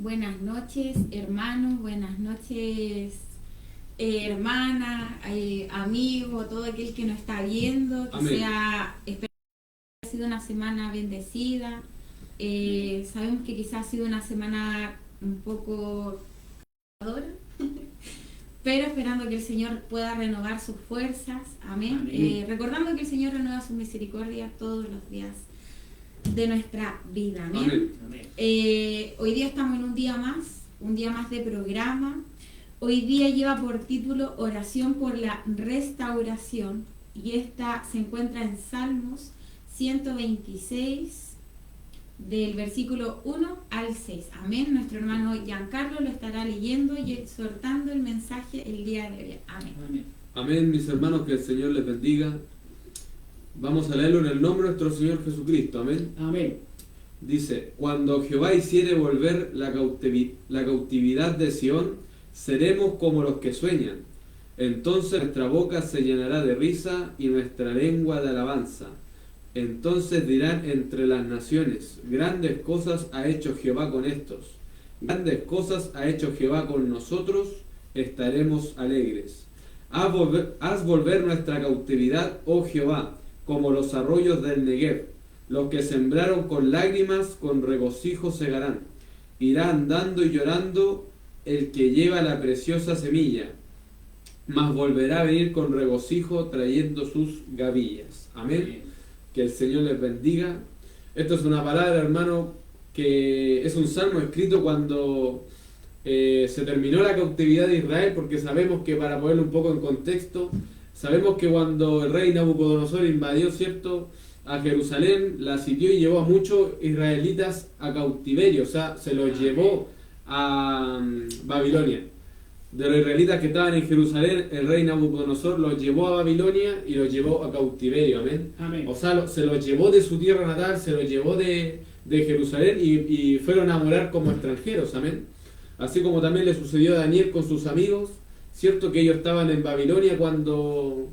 Buenas noches, hermanos, buenas noches, hermana, amigo, todo aquel que nos está viendo, que Amén. espero que haya sido una semana bendecida. Sabemos que quizás ha sido una semana un poco cansadora, pero esperando que el Señor pueda renovar sus fuerzas. Amén. Recordando que el Señor renueva su misericordia todos los días de nuestra vida. Amén. Amén. Hoy día estamos en un día más de programa. Hoy día lleva por título Oración por la Restauración, y esta se encuentra en Salmos 126 del versículo 1 al 6. Amén. Nuestro hermano Giancarlo lo estará leyendo y exhortando el mensaje el día de hoy. Amén. Amén. Amén, mis hermanos, que el Señor les bendiga. Vamos a leerlo en el nombre de nuestro Señor Jesucristo. Amén. Amén. Dice: cuando Jehová hiciere volver la cautividad de Sión, seremos como los que sueñan. Entonces nuestra boca se llenará de risa y nuestra lengua de alabanza. Entonces dirán entre las naciones: grandes cosas ha hecho Jehová con estos. Grandes cosas ha hecho Jehová con nosotros, estaremos alegres. Haz volver nuestra cautividad, oh Jehová, como los arroyos del Negev. Los que sembraron con lágrimas, con regocijo segarán. Irá andando y llorando el que lleva la preciosa semilla, mas volverá a venir con regocijo trayendo sus gavillas. Amén. Que el Señor les bendiga. Esto es una palabra, hermano, que es un salmo escrito cuando se terminó la cautividad de Israel, porque sabemos que, para ponerlo un poco en contexto, sabemos que cuando el rey Nabucodonosor invadió, ¿cierto?, a Jerusalén, la sitió y llevó a muchos israelitas a cautiverio, o sea, se los llevó a Babilonia. De los israelitas que estaban en Jerusalén, el rey Nabucodonosor los llevó a Babilonia y los llevó a cautiverio. Amén. Amén. O sea, se los llevó de su tierra natal, se los llevó de Jerusalén y fueron a morar como extranjeros. Amén. Así como también le sucedió a Daniel con sus amigos, cierto que ellos estaban en Babilonia cuando,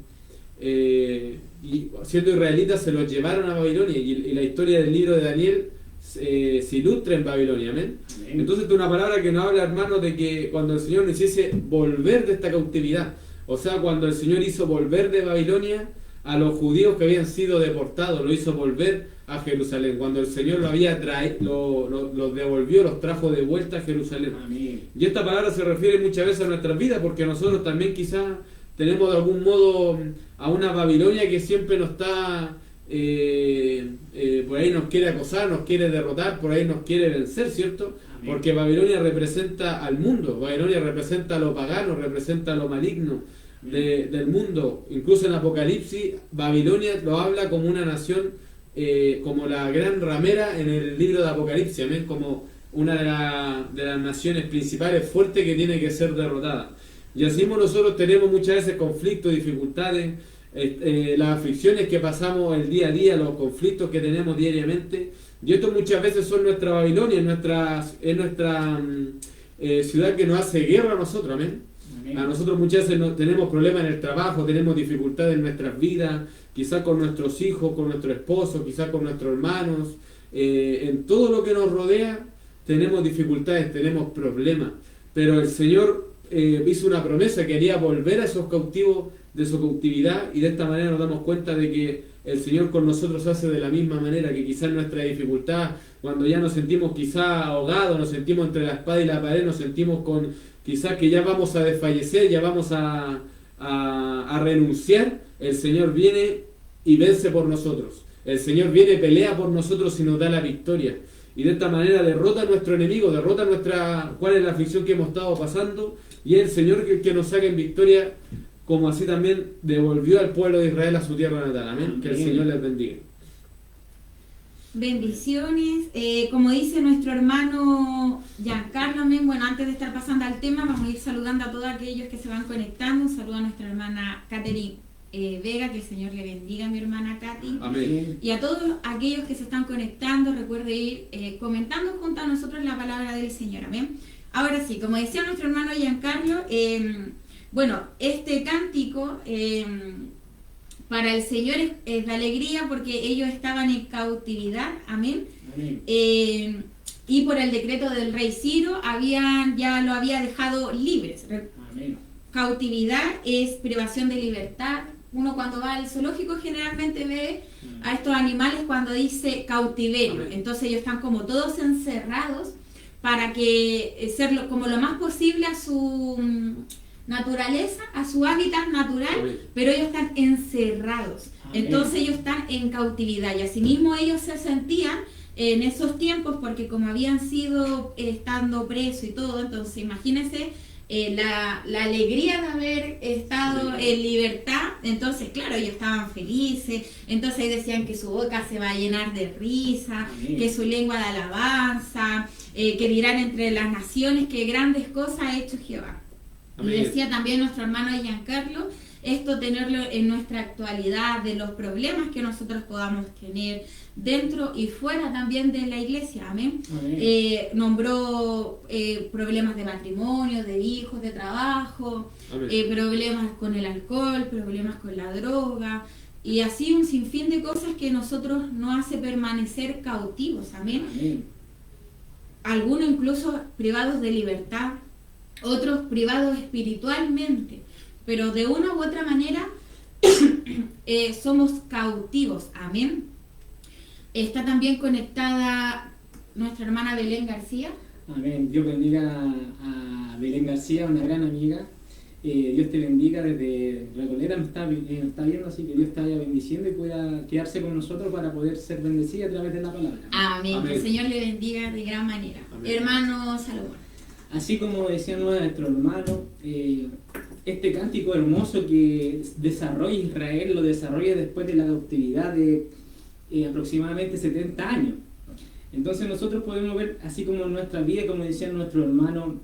y siendo israelitas, se los llevaron a Babilonia, y la historia del libro de Daniel se ilustra en Babilonia. Amén. Amén. Entonces, esta es una palabra que nos habla, hermano, de que cuando el Señor nos hiciese volver de esta cautividad, o sea, cuando el Señor hizo volver de Babilonia a los judíos que habían sido deportados, lo hizo volver a Jerusalén. Cuando el Señor lo había traído, los devolvió, los trajo de vuelta a Jerusalén. Amén. Y esta palabra se refiere muchas veces a nuestras vidas, porque nosotros también quizás tenemos de algún modo a una Babilonia que siempre nos está, por ahí nos quiere acosar, nos quiere derrotar, por ahí nos quiere vencer, ¿cierto? Amén. Porque Babilonia representa al mundo, Babilonia representa lo pagano, representa lo maligno del mundo. Incluso en Apocalipsis, Babilonia lo habla como una nación, como la gran ramera en el libro de Apocalipsis, ¿amén?, como una de las naciones principales fuertes que tiene que ser derrotada. Y así mismo nosotros tenemos muchas veces conflictos, dificultades, las aflicciones que pasamos el día a día, los conflictos que tenemos diariamente, y esto muchas veces son nuestra Babilonia, es nuestra ciudad que nos hace guerra a nosotros. Amén. Amén. A nosotros muchas veces tenemos problemas en el trabajo, tenemos dificultades en nuestras vidas, quizás con nuestros hijos, con nuestro esposo, quizás con nuestros hermanos, en todo lo que nos rodea tenemos dificultades, tenemos problemas, pero el Señor hizo una promesa que quería volver a esos cautivos de su cautividad, y de esta manera nos damos cuenta de que el Señor con nosotros hace de la misma manera, que quizás nuestra dificultad, cuando ya nos sentimos quizás ahogados, nos sentimos entre la espada y la pared, nos sentimos con quizás que ya vamos a desfallecer, ya vamos a renunciar, el Señor viene y vence por nosotros. El Señor viene, pelea por nosotros y nos da la victoria. Y de esta manera derrota a nuestro enemigo, derrota cuál es la aflicción que hemos estado pasando, y es el Señor que nos saca en victoria, como así también devolvió al pueblo de Israel a su tierra natal. Amén. Que el Señor les bendiga. Bendiciones. Como dice nuestro hermano Giancarlo, amén. Bueno, antes de estar pasando al tema, vamos a ir saludando a todos aquellos que se van conectando. Un saludo a nuestra hermana Catherine Vega, que el Señor le bendiga, mi hermana Katy. Amén. Y a todos aquellos que se están conectando, recuerde ir comentando junto a nosotros la palabra del Señor. Amén. Ahora sí, como decía nuestro hermano Giancarlo, bueno, este cántico para el Señor es de alegría, porque ellos estaban en cautividad. Amén. Amén. y por el decreto del rey Ciro ya lo había dejado libres. Amén. Cautividad es privación de libertad. Uno cuando va al zoológico generalmente ve a estos animales cuando dice cautiverio. Entonces ellos están como todos encerrados para que ser como lo más posible a su naturaleza, a su hábitat natural, pero ellos están encerrados. Entonces ellos están en cautividad y asimismo ellos se sentían en esos tiempos porque como habían sido estando presos y todo, entonces imagínense la alegría de haber estado en libertad. Entonces claro, ellos estaban felices, entonces ahí decían que su boca se va a llenar de risa, que su lengua de alabanza, que dirán entre las naciones que grandes cosas ha hecho Jehová. Y decía también nuestro hermano Giancarlo, esto tenerlo en nuestra actualidad, de los problemas que nosotros podamos tener dentro y fuera también de la iglesia, amén. Nombró problemas de matrimonio, de hijos, de trabajo, problemas con el alcohol, problemas con la droga, y así un sinfín de cosas que nosotros nos hace permanecer cautivos, amén. Algunos incluso privados de libertad, otros privados espiritualmente, pero de una u otra manera somos cautivos, amén. Está también conectada nuestra hermana Belén García. Amén. Dios bendiga a Belén García, una gran amiga. Dios te bendiga desde Recoleta, nos está viendo, así que Dios te vaya bendiciendo y pueda quedarse con nosotros para poder ser bendecida a través de la palabra. Amén. Amén. Que el Señor le bendiga de gran manera. Amén. Hermano Salomón. Así como decía nuestro hermano, este cántico hermoso que desarrolla Israel, lo desarrolla después de la cautividad de aproximadamente 70 años. Entonces nosotros podemos ver, así como en nuestra vida, como decía nuestro hermano,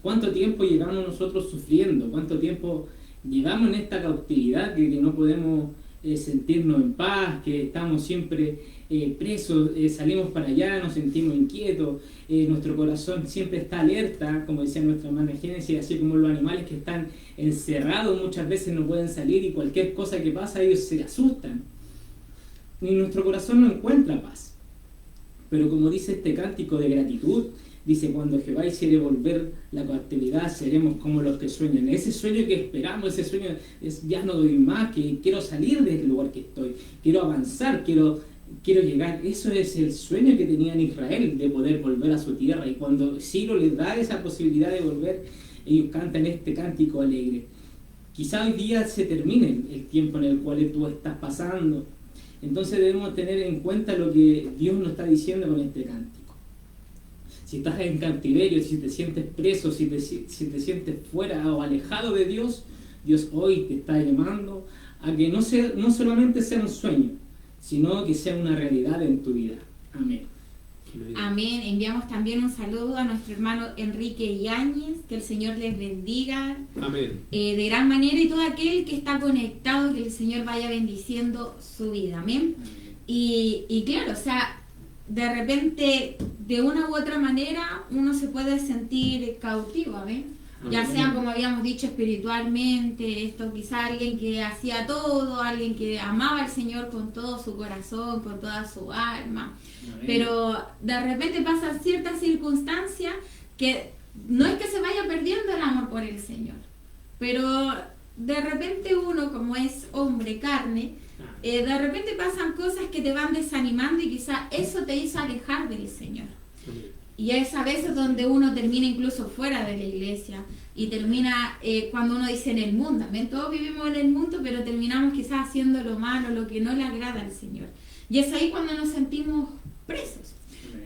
cuánto tiempo llevamos nosotros sufriendo, cuánto tiempo llevamos en esta cautividad, que no podemos sentirnos en paz, que estamos siempre presos, salimos para allá, nos sentimos inquietos, nuestro corazón siempre está alerta, como decía nuestra hermana Génesis, así como los animales que están encerrados muchas veces no pueden salir y cualquier cosa que pasa ellos se asustan. Y nuestro corazón no encuentra paz. Pero como dice este cántico de gratitud, dice, cuando Jehová hiciere volver la cautividad, seremos como los que sueñan. Ese sueño que esperamos, ese sueño es, ya no doy más, que quiero salir del lugar que estoy, quiero avanzar, quiero llegar. Eso es el sueño que tenía en Israel, de poder volver a su tierra. Y cuando Ciro les da esa posibilidad de volver, ellos cantan este cántico alegre. Quizá hoy día se termine el tiempo en el cual tú estás pasando. Entonces debemos tener en cuenta lo que Dios nos está diciendo con este cántico. Si estás en cautiverio, si te sientes preso, si te sientes fuera o alejado de Dios, Dios hoy te está llamando a que no solamente sea un sueño, sino que sea una realidad en tu vida. Amén. Amén. Enviamos también un saludo a nuestro hermano Enrique Yáñez, que el Señor les bendiga. Amén. De gran manera, y todo aquel que está conectado, que el Señor vaya bendiciendo su vida. Amén. Y claro, o sea, de repente, de una u otra manera, uno se puede sentir cautivo, amén. Ya sea, como habíamos dicho, espiritualmente, esto quizá alguien que hacía todo, alguien que amaba al Señor con todo su corazón, con toda su alma, pero de repente pasan ciertas circunstancias que no es que se vaya perdiendo el amor por el Señor, pero de repente uno, como es hombre, carne, de repente pasan cosas que te van desanimando y quizá eso te hizo alejar del Señor. Y es a veces donde uno termina incluso fuera de la iglesia y termina cuando uno dice en el mundo. ¿Ven? Todos vivimos en el mundo, pero terminamos quizás haciendo lo malo, lo que no le agrada al Señor. Y es ahí cuando nos sentimos presos.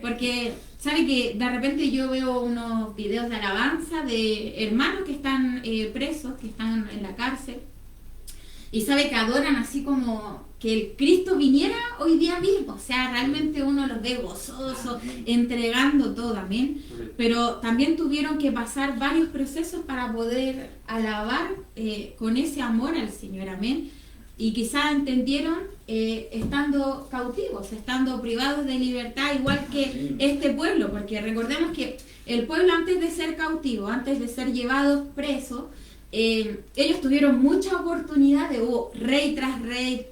Porque, ¿sabe que de repente yo veo unos videos de alabanza de hermanos que están presos, que están en la cárcel, y sabe que adoran así como que el Cristo viniera hoy día mismo? O sea, realmente uno los ve gozosos, entregando todo, amén. Pero también tuvieron que pasar varios procesos para poder alabar con ese amor al Señor, amén. Y quizás entendieron estando cautivos, estando privados de libertad, igual que este pueblo, porque recordemos que el pueblo antes de ser cautivo, antes de ser llevados presos, ellos tuvieron mucha oportunidad de rey tras rey,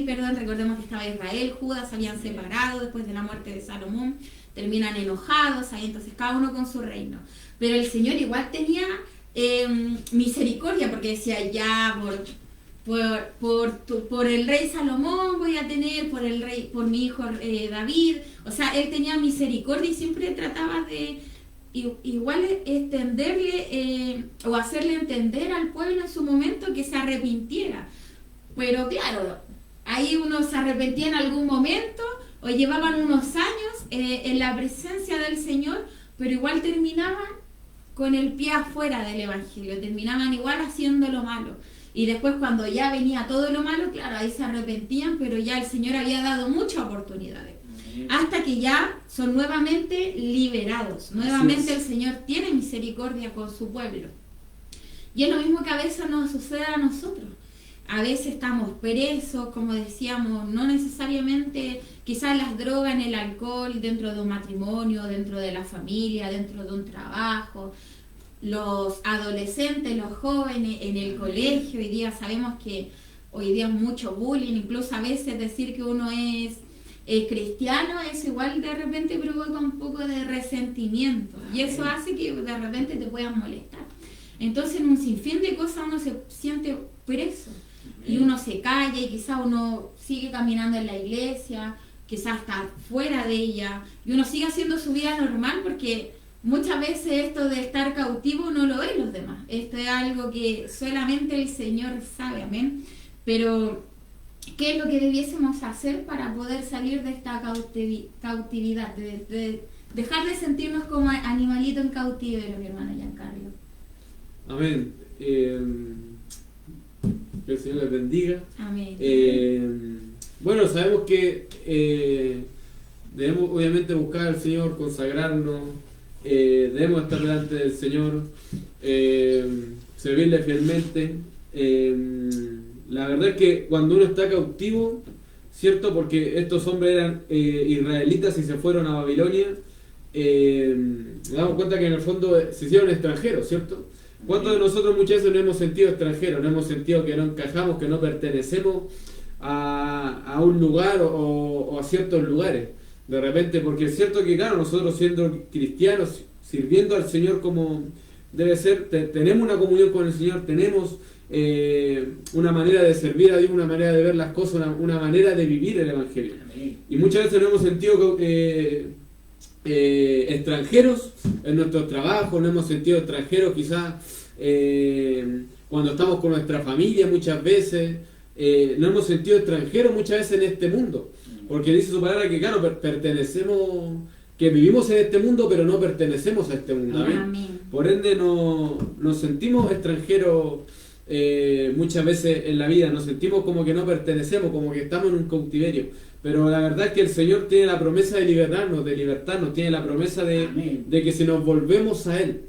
perdón, recordemos que estaba Israel, Judá se habían separado después de la muerte de Salomón, terminan enojados, ahí entonces cada uno con su reino. Pero el Señor igual tenía misericordia, porque decía, ya, por el rey Salomón voy a tener, por mi hijo David, o sea, él tenía misericordia y siempre trataba de igual extenderle o hacerle entender al pueblo en su momento que se arrepintiera. Pero claro, ahí uno se arrepentía en algún momento o llevaban unos años en la presencia del Señor, pero igual terminaban con el pie afuera del Evangelio, terminaban igual haciendo lo malo. Y después cuando ya venía todo lo malo, claro, ahí se arrepentían, pero ya el Señor había dado muchas oportunidades. Hasta que ya son nuevamente liberados. Nuevamente el Señor tiene misericordia con su pueblo. Y es lo mismo que a veces nos sucede a nosotros. A veces estamos presos, como decíamos, no necesariamente quizás las drogas, en el alcohol, dentro de un matrimonio, dentro de la familia, dentro de un trabajo. Los adolescentes, los jóvenes en el colegio, hoy día sabemos que hoy día es mucho bullying, incluso a veces decir que uno es cristiano, eso igual de repente provoca un poco de resentimiento y eso hace que de repente te puedan molestar. Entonces en un sinfín de cosas uno se siente preso y uno se calla y quizás uno sigue caminando en la iglesia, quizás está fuera de ella y uno sigue haciendo su vida normal, porque muchas veces esto de estar cautivo no lo ven los demás. Esto es algo que solamente el Señor sabe, amén. Pero ¿qué es lo que debiésemos hacer para poder salir de esta cautividad? De dejar de sentirnos como animalito en cautiverio, mi hermano Giancarlo. Amén. Que el Señor les bendiga. Amén. Bueno, sabemos que debemos obviamente buscar al Señor, consagrarnos, debemos estar delante del Señor, servirle fielmente. La verdad es que cuando uno está cautivo, ¿cierto? Porque estos hombres eran israelitas y se fueron a Babilonia, nos damos cuenta que en el fondo se hicieron extranjeros, ¿cierto? ¿Cuántos de nosotros muchas veces nos hemos sentido extranjeros? Nos hemos sentido que no encajamos, que no pertenecemos a un lugar o a ciertos lugares. De repente, porque es cierto que, claro, nosotros siendo cristianos, sirviendo al Señor como debe ser, tenemos una comunión con el Señor, tenemos una manera de servir a Dios, una manera de ver las cosas, una manera de vivir el Evangelio. Y muchas veces nos hemos sentido extranjeros en nuestros trabajos, nos hemos sentido extranjeros quizás cuando estamos con nuestra familia, muchas veces nos hemos sentido extranjeros muchas veces en este mundo, porque dice su palabra que, claro, pertenecemos, que vivimos en este mundo pero no pertenecemos a este mundo. Amén. Por ende nos sentimos extranjeros muchas veces en la vida, nos sentimos como que no pertenecemos, como que estamos en un cautiverio. Pero la verdad es que el Señor tiene la promesa de libertarnos, tiene la promesa de que si nos volvemos a Él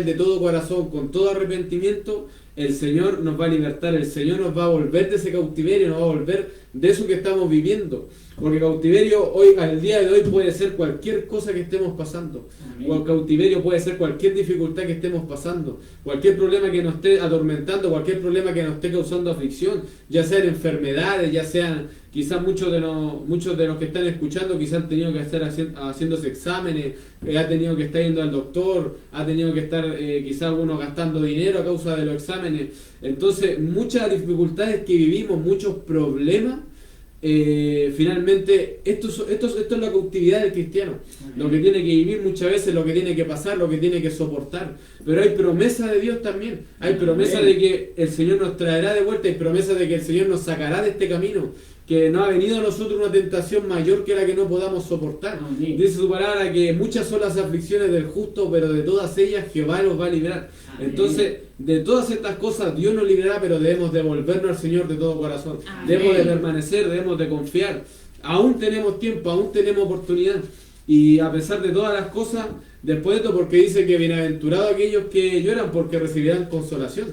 de todo corazón, con todo arrepentimiento, el Señor nos va a libertar, el Señor nos va a volver de ese cautiverio, nos va a volver de eso que estamos viviendo. Porque cautiverio hoy, al día de hoy, puede ser cualquier cosa que estemos pasando. O el cautiverio puede ser cualquier dificultad que estemos pasando, cualquier problema que nos esté atormentando, cualquier problema que nos esté causando aflicción, ya sean enfermedades, ya sean, quizás muchos de los que están escuchando quizás han tenido que estar haciéndose exámenes, ha tenido que estar yendo al doctor, ha tenido que estar quizás algunos gastando dinero a causa de los exámenes. Entonces, muchas dificultades que vivimos, muchos problemas. Finalmente esto es la cautividad del cristiano. Lo que tiene que vivir muchas veces, lo que tiene que pasar, lo que tiene que soportar. Pero hay promesa de Dios también, hay promesa de que el Señor nos traerá de vuelta, hay promesa de que el Señor nos sacará de este camino, que no ha venido a nosotros una tentación mayor que la que no podamos soportar. Dice su palabra que muchas son las aflicciones del justo, pero de todas ellas Jehová los va a liberar. Entonces, de todas estas cosas Dios nos librará, pero debemos devolvernos al Señor de todo corazón. Debemos de permanecer, debemos de confiar. Aún tenemos tiempo, aún tenemos oportunidad. Y a pesar de todas las cosas, después de esto, porque dice que bienaventurados aquellos que lloran, porque recibirán consolación.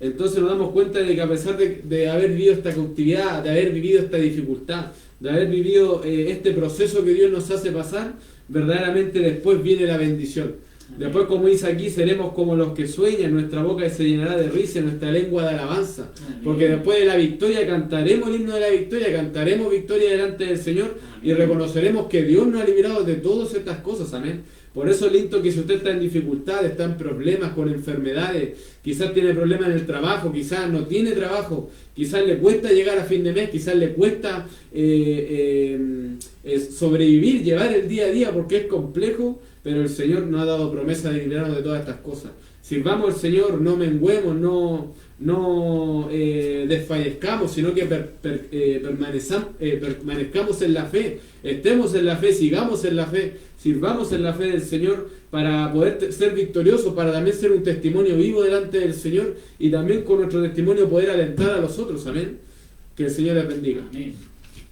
Entonces nos damos cuenta de que a pesar de haber vivido esta cautividad, de haber vivido esta dificultad, de haber vivido este proceso que Dios nos hace pasar, verdaderamente después viene la bendición. Después, como dice aquí, seremos como los que sueñan, nuestra boca se llenará de risa y nuestra lengua de alabanza. Amén. Porque después de la victoria cantaremos el himno de la victoria, cantaremos victoria delante del Señor y Amén. reconoceremos que Dios nos ha librado de todas estas cosas. Amén. Por eso es lindo que si usted está en dificultades, está en problemas con enfermedades, quizás tiene problemas en el trabajo, quizás no tiene trabajo, quizás le cuesta llegar a fin de mes, quizás le cuesta sobrevivir, llevar el día a día porque es complejo, pero el Señor nos ha dado promesa de librarnos de todas estas cosas. Sirvamos al Señor, no menguemos, no desfallezcamos, sino que permanezcamos en la fe, estemos en la fe, sigamos en la fe, sirvamos en la fe del Señor para poder ser victoriosos, para también ser un testimonio vivo delante del Señor y también con nuestro testimonio poder alentar a los otros. Amén. Que el Señor les bendiga. Amén.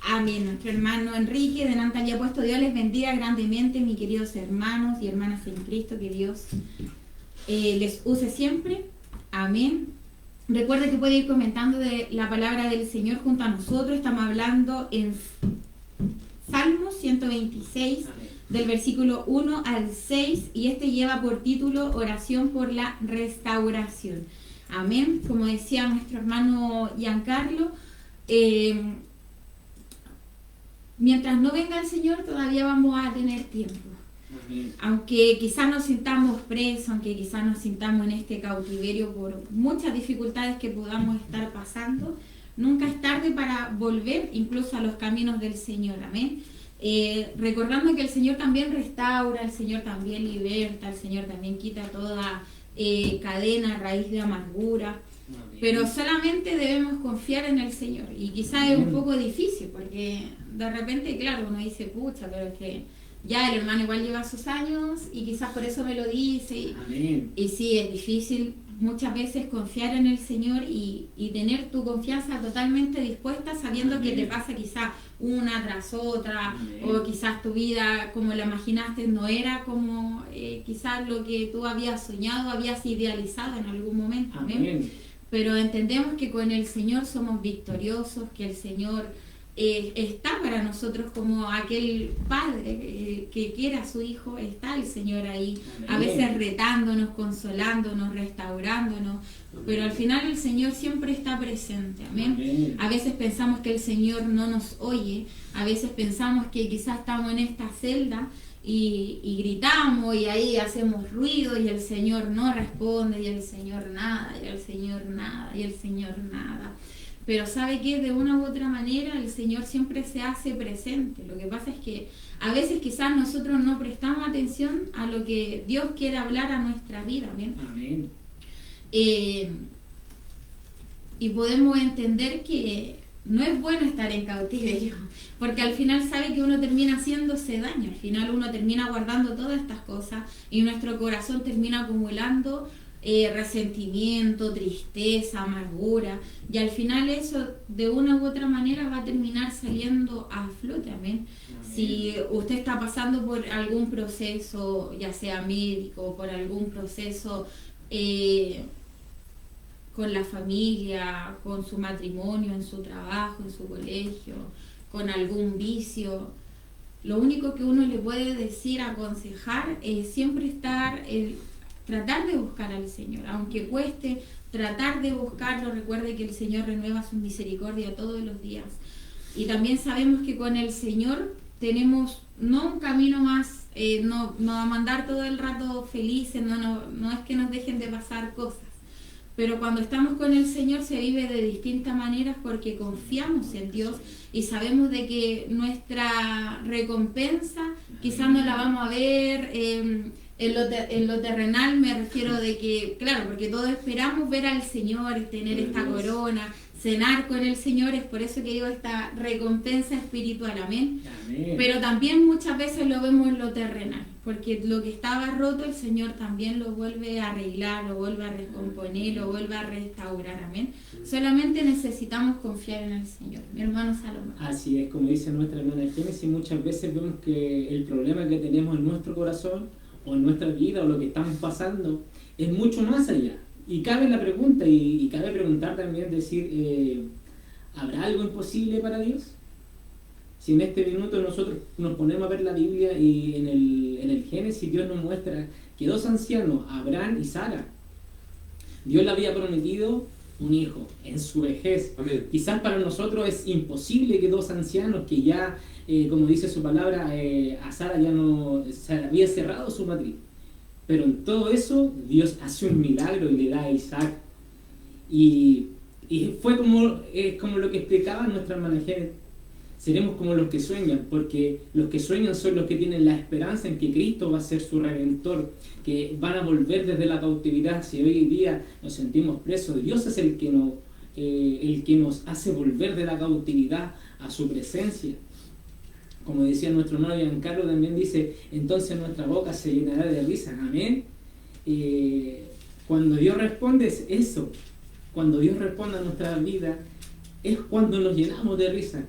Amén. Nuestro hermano Enrique de Nantalia Puesto, Dios les bendiga grandemente, mis queridos hermanos y hermanas en Cristo, que Dios les use siempre. Amén. Recuerde que puede ir comentando de la palabra del Señor junto a nosotros. Estamos hablando en Salmos 126, Amén. del versículo 1 al 6, y este lleva por título Oración por la Restauración. Amén. Como decía nuestro hermano Giancarlo, mientras no venga el Señor todavía vamos a tener tiempo. Amén. Aunque quizás nos sintamos presos, aunque quizás nos sintamos en este cautiverio por muchas dificultades que podamos estar pasando, nunca es tarde para volver incluso a los caminos del Señor. Amén. Recordando que el Señor también restaura, el Señor también liberta, el Señor también quita toda cadena, raíz de amargura. Amén. Pero solamente debemos confiar en el Señor. Y quizás es un poco difícil, porque de repente, claro, uno dice, pucha, pero es que ya el hermano igual lleva sus años y quizás por eso me lo dice. Amén. Y sí, es difícil muchas veces confiar en el Señor y tener tu confianza totalmente dispuesta, sabiendo Amén. que te pasa quizás una tras otra, Amén. o quizás tu vida como la imaginaste no era como quizás lo que tú habías soñado, habías idealizado en algún momento. Amén. Amén. Pero entendemos que con el Señor somos victoriosos, que el Señor está para nosotros como aquel padre que quiere a su hijo. Está el Señor ahí, Amén. a veces retándonos, consolándonos, restaurándonos, pero al final el Señor siempre está presente. Amén. Amén. A veces pensamos que el Señor no nos oye, a veces pensamos que quizás estamos en esta celda y gritamos y ahí hacemos ruido y el Señor no responde y el Señor nada, y el Señor nada, y el Señor nada. Pero sabe que de una u otra manera el Señor siempre se hace presente. Lo que pasa es que a veces quizás nosotros no prestamos atención a lo que Dios quiere hablar a nuestra vida. ¿Bien? Amén. Y podemos entender que no es bueno estar en cautiverio, porque al final sabe que uno termina haciéndose daño, al final uno termina guardando todas estas cosas y nuestro corazón termina acumulando resentimiento, tristeza, amargura, y al final eso de una u otra manera va a terminar saliendo a flote. Amén. Si usted está pasando por algún proceso, ya sea médico, por algún proceso con la familia, con su matrimonio, en su trabajo, en su colegio, con algún vicio, lo único que uno le puede decir, aconsejar, es siempre tratar de buscar al Señor, aunque cueste, tratar de buscarlo. Recuerde que el Señor renueva su misericordia todos los días. Y también sabemos que con el Señor tenemos no un camino más, no va a mandar todo el rato felices, no es que nos dejen de pasar cosas. Pero cuando estamos con el Señor se vive de distintas maneras porque confiamos en Dios y sabemos de que nuestra recompensa quizás no la vamos a ver en lo terrenal. Me refiero de que, claro, porque todos esperamos ver al Señor, tener esta corona, cenar con el Señor, es por eso que digo esta recompensa espiritual. Amén. Amén. Pero también muchas veces lo vemos en lo terrenal, porque lo que estaba roto el Señor también lo vuelve a arreglar, lo vuelve a recomponer, lo vuelve a restaurar. Amén. Solamente necesitamos confiar en el Señor. Mi hermano Salomón. Así es, como dice nuestra hermana Génesis, muchas veces vemos que el problema que tenemos en nuestro corazón o en nuestra vida o lo que estamos pasando es mucho más allá. Y cabe la pregunta, y cabe preguntar también, decir, ¿habrá algo imposible para Dios? Si en este minuto nosotros nos ponemos a ver la Biblia y en el Génesis Dios nos muestra que dos ancianos, Abraham y Sara, Dios le había prometido un hijo en su vejez. Amén. Quizás para nosotros es imposible que dos ancianos que ya, como dice su palabra, a Sara ya no se había cerrado su matriz. Pero en todo eso Dios hace un milagro y le da a Isaac. Y fue como lo que explicaba nuestra hermana Janet. Seremos como los que sueñan, porque los que sueñan son los que tienen la esperanza en que Cristo va a ser su Redentor, que van a volver desde la cautividad. Si hoy día nos sentimos presos, Dios es el que nos hace volver de la cautividad a su presencia. Como decía nuestro hermano Giancarlo, también dice, entonces nuestra boca se llenará de risa. Amén. Cuando Dios responde es eso, cuando Dios responde a nuestra vida, es cuando nos llenamos de risa.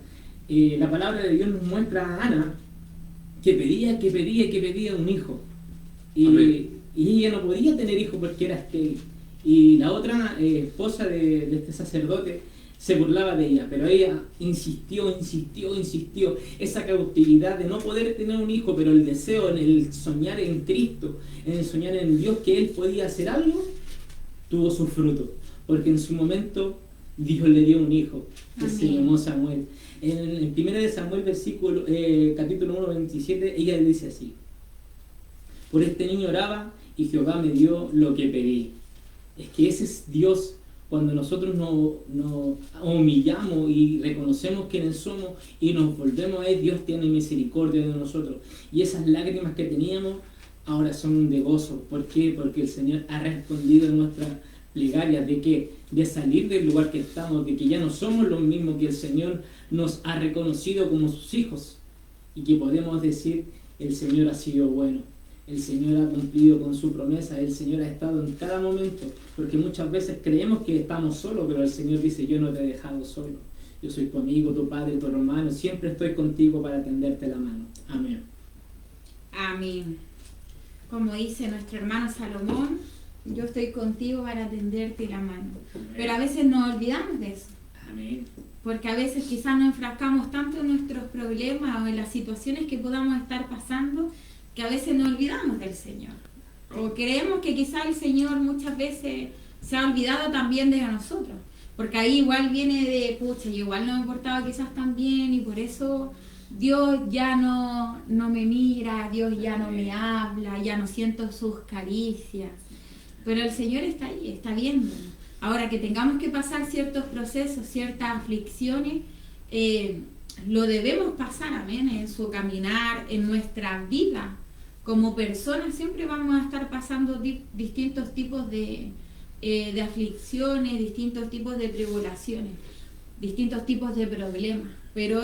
La palabra de Dios nos muestra a Ana que pedía un hijo. Y ella no podía tener hijo porque era estéril. Y la otra esposa de este sacerdote se burlaba de ella, pero ella insistió. Esa cautividad de no poder tener un hijo, pero el deseo, en el soñar en Cristo, en el soñar en Dios que Él podía hacer algo, tuvo su fruto. Porque en su momento Dios le dio un hijo, que se llamó Samuel. En el 1 de Samuel, capítulo 1, 27, ella dice así: por este niño oraba y Jehová me dio lo que pedí. Es que ese es Dios. Cuando nosotros nos humillamos y reconocemos quiénes somos y nos volvemos a Él, Dios tiene misericordia de nosotros. Y esas lágrimas que teníamos ahora son de gozo. ¿Por qué? Porque el Señor ha respondido en nuestras plegarias de salir del lugar que estamos, de que ya no somos los mismos, que el Señor nos ha reconocido como sus hijos y que podemos decir, el Señor ha sido bueno. El Señor ha cumplido con su promesa, el Señor ha estado en cada momento, porque muchas veces creemos que estamos solos, pero el Señor dice, yo no te he dejado solo. Yo soy tu amigo, tu padre, tu hermano, siempre estoy contigo para tenderte la mano. Amén. Amén. Como dice nuestro hermano Salomón, yo estoy contigo para tenderte la mano. Amén. Pero a veces nos olvidamos de eso. Amén. Porque a veces quizás nos enfrascamos tanto en nuestros problemas o en las situaciones que podamos estar pasando, que a veces nos olvidamos del Señor. O creemos que quizás el Señor muchas veces se ha olvidado también de nosotros. Porque ahí igual viene de, pucha, yo igual no me he portado quizás tan bien y por eso Dios ya no me mira, Dios ya no me habla, ya no siento sus caricias. Pero el Señor está ahí, está viendo. Ahora que tengamos que pasar ciertos procesos, ciertas aflicciones, lo debemos pasar, amén, en su caminar, en nuestra vida. Como personas siempre vamos a estar pasando distintos tipos de aflicciones, distintos tipos de tribulaciones, distintos tipos de problemas. Pero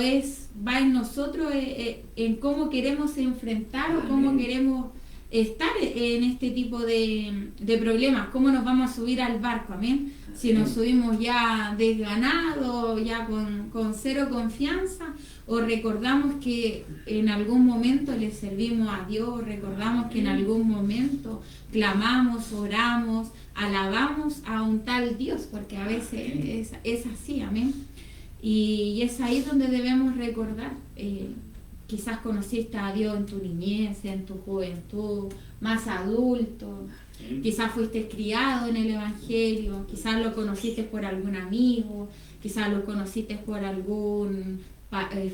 va en nosotros, en cómo queremos enfrentar o cómo queremos estar en este tipo de problemas, cómo nos vamos a subir al barco, amén. Si nos subimos ya desganados, ya con cero confianza, o recordamos que en algún momento le servimos a Dios, recordamos que en algún momento clamamos, oramos, alabamos a un tal Dios, porque a veces es así, amén. Y es ahí donde debemos recordar. Quizás conociste a Dios en tu niñez, en tu juventud, más adulto. Quizás fuiste criado en el Evangelio, quizás lo conociste por algún amigo, quizás lo conociste por algún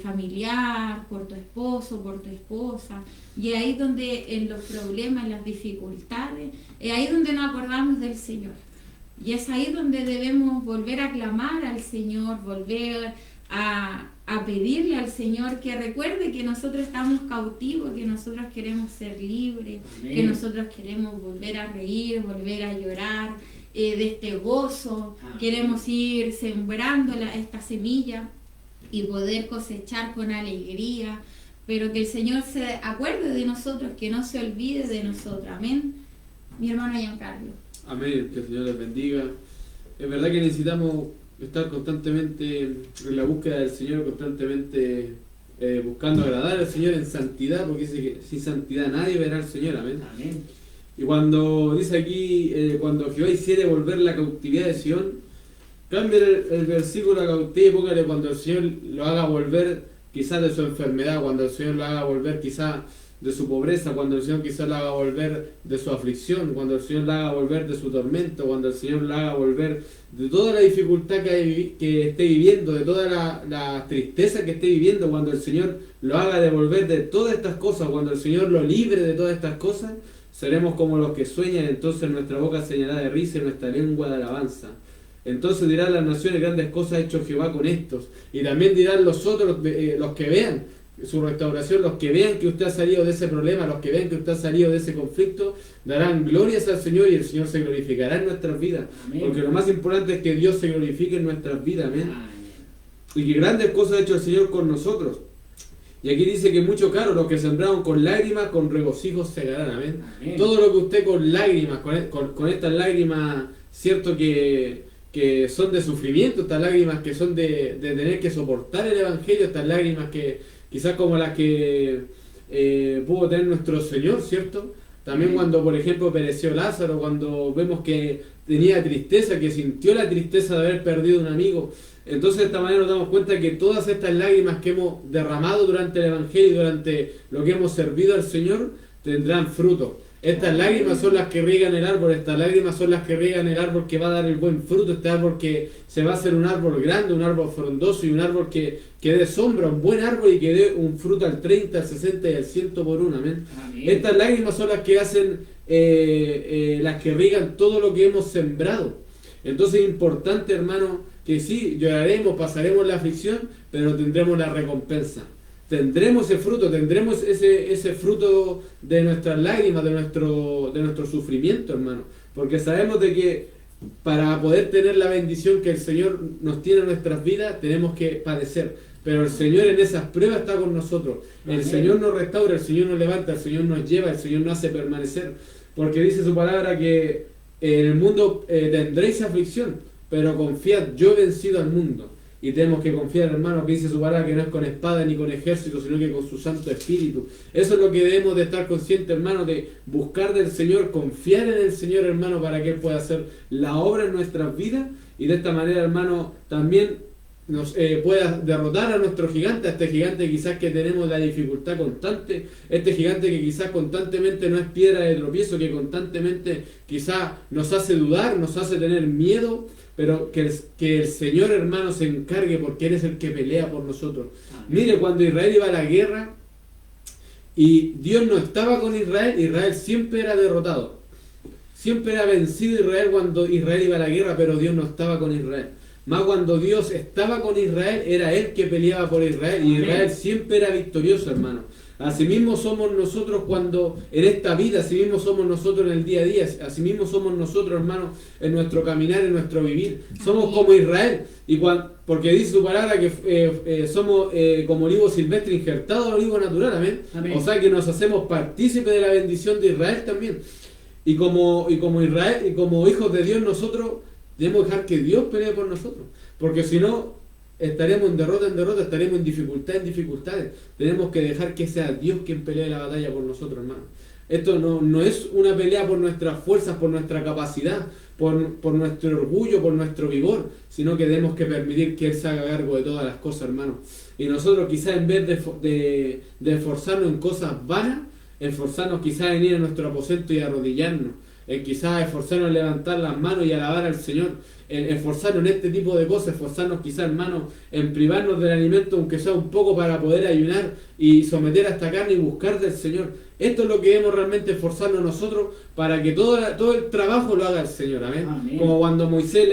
familiar, por tu esposo, por tu esposa. Y ahí donde en los problemas, en las dificultades, es ahí donde nos acordamos del Señor. Y es ahí donde debemos volver a clamar al Señor, volver a pedirle al Señor que recuerde que nosotros estamos cautivos, que nosotros queremos ser libres, amén, que nosotros queremos volver a reír, volver a llorar de este gozo, amén, queremos ir sembrando esta semilla y poder cosechar con alegría, pero que el Señor se acuerde de nosotros, que no se olvide de nosotros, amén. Mi hermano Giancarlo. Amén, que el Señor les bendiga. Es verdad que necesitamos estar constantemente en la búsqueda del Señor, constantemente buscando agradar al Señor en santidad, porque dice que sin santidad nadie verá al Señor, amén. Amén. Y cuando dice aquí, cuando Jehová hiciere volver la cautividad de Sion, cambia el versículo a cautividad y póngale cuando el Señor lo haga volver quizás de su enfermedad, cuando el Señor lo haga volver quizás de su pobreza, cuando el Señor quizás lo haga volver de su aflicción, cuando el Señor lo haga volver de su tormento, cuando el Señor lo haga volver de toda la dificultad que esté viviendo, de toda la tristeza que esté viviendo, cuando el Señor lo haga devolver de todas estas cosas, cuando el Señor lo libre de todas estas cosas, seremos como los que sueñan, entonces nuestra boca se llenará de risa y nuestra lengua de alabanza. Entonces dirán las naciones, grandes cosas ha hecho Jehová con estos. Y también dirán los otros, los que vean su restauración, los que vean que usted ha salido de ese problema, los que vean que usted ha salido de ese conflicto, darán glorias al Señor y el Señor se glorificará en nuestras vidas. Amén. Porque lo más importante es que Dios se glorifique en nuestras vidas. Amén. Amén. Y que grandes cosas ha hecho el Señor con nosotros. Y aquí dice que mucho caro, los que sembraron con lágrimas, con regocijo segarán. Amén. Amén. Todo lo que usted con lágrimas, con estas lágrimas, cierto que son de sufrimiento, estas lágrimas que son de tener que soportar el Evangelio, estas lágrimas que quizás como las que pudo tener nuestro Señor, ¿cierto? También cuando, por ejemplo, pereció Lázaro, cuando vemos que tenía tristeza, que sintió la tristeza de haber perdido un amigo. Entonces de esta manera nos damos cuenta que todas estas lágrimas que hemos derramado durante el Evangelio y durante lo que hemos servido al Señor, tendrán fruto. Estas lágrimas son las que riegan el árbol, estas lágrimas son las que riegan el árbol que va a dar el buen fruto, este árbol que se va a hacer un árbol grande, un árbol frondoso y un árbol que dé sombra, un buen árbol y que dé un fruto al 30, al 60 y al 100 por uno. Amén. Amén. Estas lágrimas son las que hacen, las que riegan todo lo que hemos sembrado. Entonces es importante, hermano, que sí, lloraremos, pasaremos la aflicción, pero tendremos la recompensa. Tendremos ese fruto, tendremos ese fruto de nuestras lágrimas, de nuestro sufrimiento, hermano. Porque sabemos de que para poder tener la bendición que el Señor nos tiene en nuestras vidas, tenemos que padecer. Pero el Señor en esas pruebas está con nosotros. El Señor nos restaura, el Señor nos levanta, el Señor nos lleva, el Señor nos hace permanecer. Porque dice su palabra que en el mundo tendréis aflicción, pero confiad, yo he vencido al mundo. Y tenemos que confiar, hermano, que dice su palabra que no es con espada ni con ejército, sino que con su Santo Espíritu. Eso es lo que debemos de estar conscientes, hermano, de buscar del Señor, confiar en el Señor, hermano, para que Él pueda hacer la obra en nuestras vidas. Y de esta manera, hermano, también nos pueda derrotar a nuestro gigante, a este gigante quizás que tenemos la dificultad constante, este gigante que quizás constantemente no es piedra de tropiezo, que constantemente quizás nos hace dudar, nos hace tener miedo, pero que el Señor, hermano, se encargue porque Él es el que pelea por nosotros. Amén. Mire, cuando Israel iba a la guerra y Dios no estaba con Israel, Israel siempre era derrotado. Siempre era vencido Israel cuando Israel iba a la guerra, pero Dios no estaba con Israel. Más cuando Dios estaba con Israel, era Él que peleaba por Israel. Y Israel siempre era victorioso, hermano. Asimismo somos nosotros cuando en esta vida, asimismo somos nosotros en el día a día, asimismo somos nosotros, hermanos, en nuestro caminar, en nuestro vivir. Somos como Israel, porque dice su palabra que somos como olivo silvestre injertado al olivo natural, ¿amén? Amén. O sea que nos hacemos partícipes de la bendición de Israel también. Y como Israel, y como hijos de Dios, nosotros debemos dejar que Dios pelee por nosotros, porque si no, estaremos en derrota, estaremos en dificultades. Tenemos que dejar que sea Dios quien pelee la batalla por nosotros, hermano. Esto no es una pelea por nuestras fuerzas, por nuestra capacidad, por nuestro orgullo, por nuestro vigor, sino que tenemos que permitir que Él se haga cargo de todas las cosas, hermano. Y nosotros quizás en vez de esforzarnos en cosas vanas, esforzarnos quizás en ir a nuestro aposento y arrodillarnos, en quizás esforzarnos en levantar las manos y alabar al Señor, en esforzarnos en este tipo de cosas, esforzarnos quizás, hermano, en privarnos del alimento, aunque sea un poco, para poder ayunar y someter a esta carne y buscar del Señor. Esto es lo que debemos realmente esforzarnos nosotros, para que todo el trabajo lo haga el Señor. Amén. Amén. Como cuando Moisés,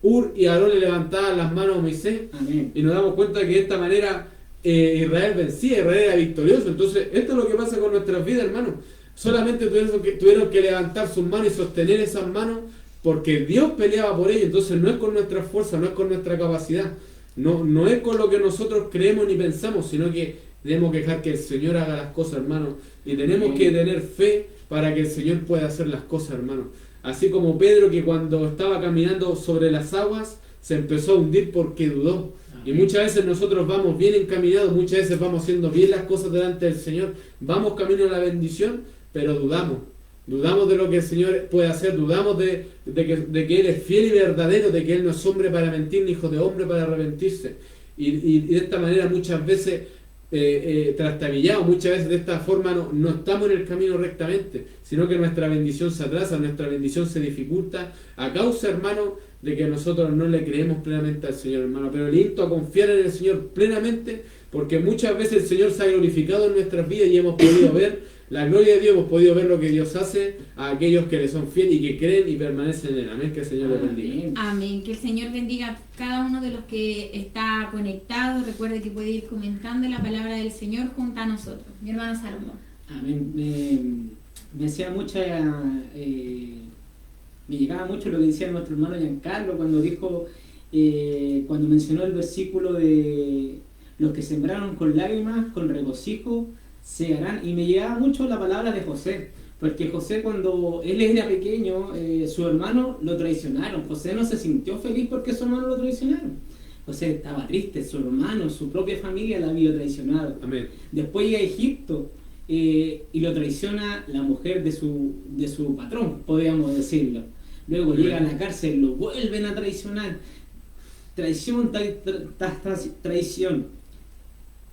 Ur y Aarón le levantaban las manos a Moisés. Amén. Y nos damos cuenta que de esta manera Israel vencía, Israel era victorioso. Entonces esto es lo que pasa con nuestras vidas, hermano. Solamente tuvieron que levantar sus manos y sostener esas manos porque Dios peleaba por ellos. Entonces no es con nuestra fuerza, no es con nuestra capacidad, no es con lo que nosotros creemos ni pensamos, sino que tenemos que dejar que el Señor haga las cosas, hermano, y tenemos que tener fe para que el Señor pueda hacer las cosas, hermano. Así como Pedro, que cuando estaba caminando sobre las aguas se empezó a hundir porque dudó. Y muchas veces nosotros vamos bien encaminados, muchas veces vamos haciendo bien las cosas delante del Señor, vamos camino a la bendición, pero dudamos de lo que el Señor puede hacer, dudamos de que Él es fiel y verdadero, de que Él no es hombre para mentir, ni hijo de hombre para arrepentirse. y de esta manera muchas veces trastabillados, muchas veces de esta forma no estamos en el camino rectamente, sino que nuestra bendición se atrasa, nuestra bendición se dificulta a causa, hermano, de que nosotros no le creemos plenamente al Señor, hermano. Pero le invito a confiar en el Señor plenamente, porque muchas veces el Señor se ha glorificado en nuestras vidas y hemos podido ver la gloria de Dios, hemos podido ver lo que Dios hace a aquellos que le son fieles y que creen y permanecen en él. Amén, que el Señor les bendiga. Amén, que el Señor bendiga a cada uno de los que está conectado. Recuerde que puede ir comentando la palabra del Señor junto a nosotros. Mi hermano Salomón. Amén. Me hacía me llegaba mucho lo que decía nuestro hermano Giancarlo cuando dijo, cuando mencionó el versículo de los que sembraron con lágrimas, con regocijo, segarán. Y me llegaba mucho la palabra de José, porque José, cuando él era pequeño, su hermano lo traicionaron. José no se sintió feliz porque su hermano lo traicionaron. José estaba triste, su hermano, su propia familia la había traicionado. Amén. Después llega a Egipto y lo traiciona la mujer de su patrón, podríamos decirlo. Luego llega a la cárcel, lo vuelven a traicionar. Traición tras traición.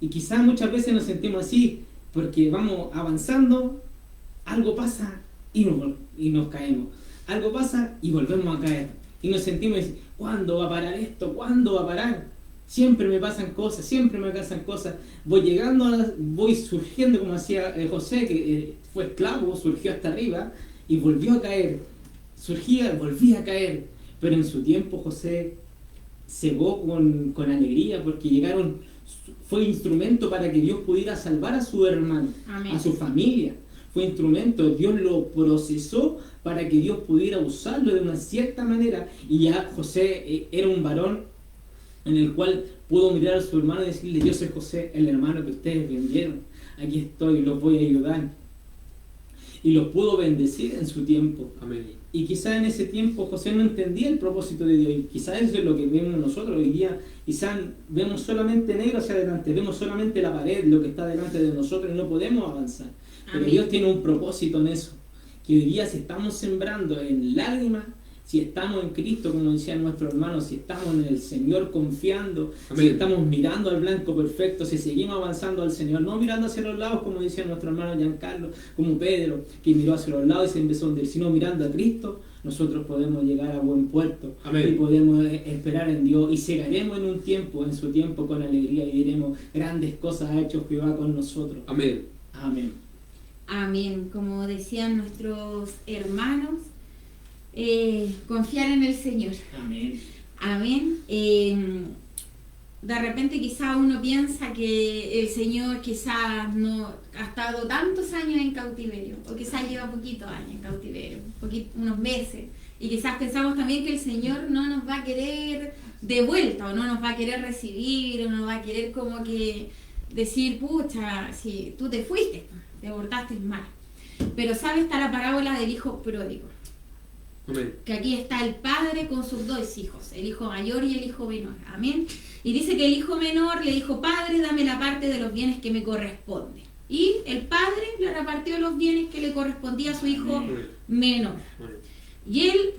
Y quizás muchas veces nos sentimos así, porque vamos avanzando, algo pasa y nos caemos. Algo pasa y volvemos a caer. Y nos sentimos, ¿cuándo va a parar esto? ¿Cuándo va a parar? Siempre me pasan cosas, voy surgiendo, como hacía José, que fue esclavo, surgió hasta arriba y volvió a caer. Volvía a caer. Pero en su tiempo José cegó con alegría, porque fue instrumento para que Dios pudiera salvar a su hermano, Amén. a su familia. Fue instrumento, Dios lo procesó para que Dios pudiera usarlo de una cierta manera. Y ya José era un varón en el cual pudo mirar a su hermano y decirle: yo soy José, el hermano que ustedes vendieron, aquí estoy, los voy a ayudar. Y los pudo bendecir en su tiempo. Amén. Y quizás en ese tiempo José no entendía el propósito de Dios. Y quizás eso es lo que vemos nosotros hoy día. Quizás vemos solamente negro hacia adelante, vemos solamente la pared, lo que está delante de nosotros, y no podemos avanzar. Pero Amén. Dios tiene un propósito en eso. Que hoy día, si estamos sembrando en lágrimas, si estamos en Cristo, como decían nuestros hermanos, si estamos en el Señor confiando, Amén. si estamos mirando al blanco perfecto, si seguimos avanzando al Señor, no mirando hacia los lados, como decía nuestro hermano Giancarlo, como Pedro, que miró hacia los lados y se empezó a hundir, sino mirando a Cristo, nosotros podemos llegar a buen puerto. Amén. Y podemos esperar en Dios y segaremos en su tiempo con alegría, y diremos: grandes cosas ha hecho Jehová con nosotros. Amén. Amén. Amén. Como decían nuestros hermanos, confiar en el Señor. Amén. Amén. De repente quizá uno piensa que el Señor quizás no ha estado tantos años en cautiverio, o quizás lleva poquitos años en cautiverio, unos meses, y quizás pensamos también que el Señor no nos va a querer de vuelta, o no nos va a querer recibir, o no va a querer como que decir: pucha, si tú te fuiste, te portaste mal. Pero sabe, está la parábola del hijo pródigo, Amén. que aquí está el padre con sus dos hijos, el hijo mayor y el hijo menor. Amén. Y dice que el hijo menor le dijo: padre, dame la parte de los bienes que me corresponde. Y el padre le repartió los bienes que le correspondía a su hijo menor. Y él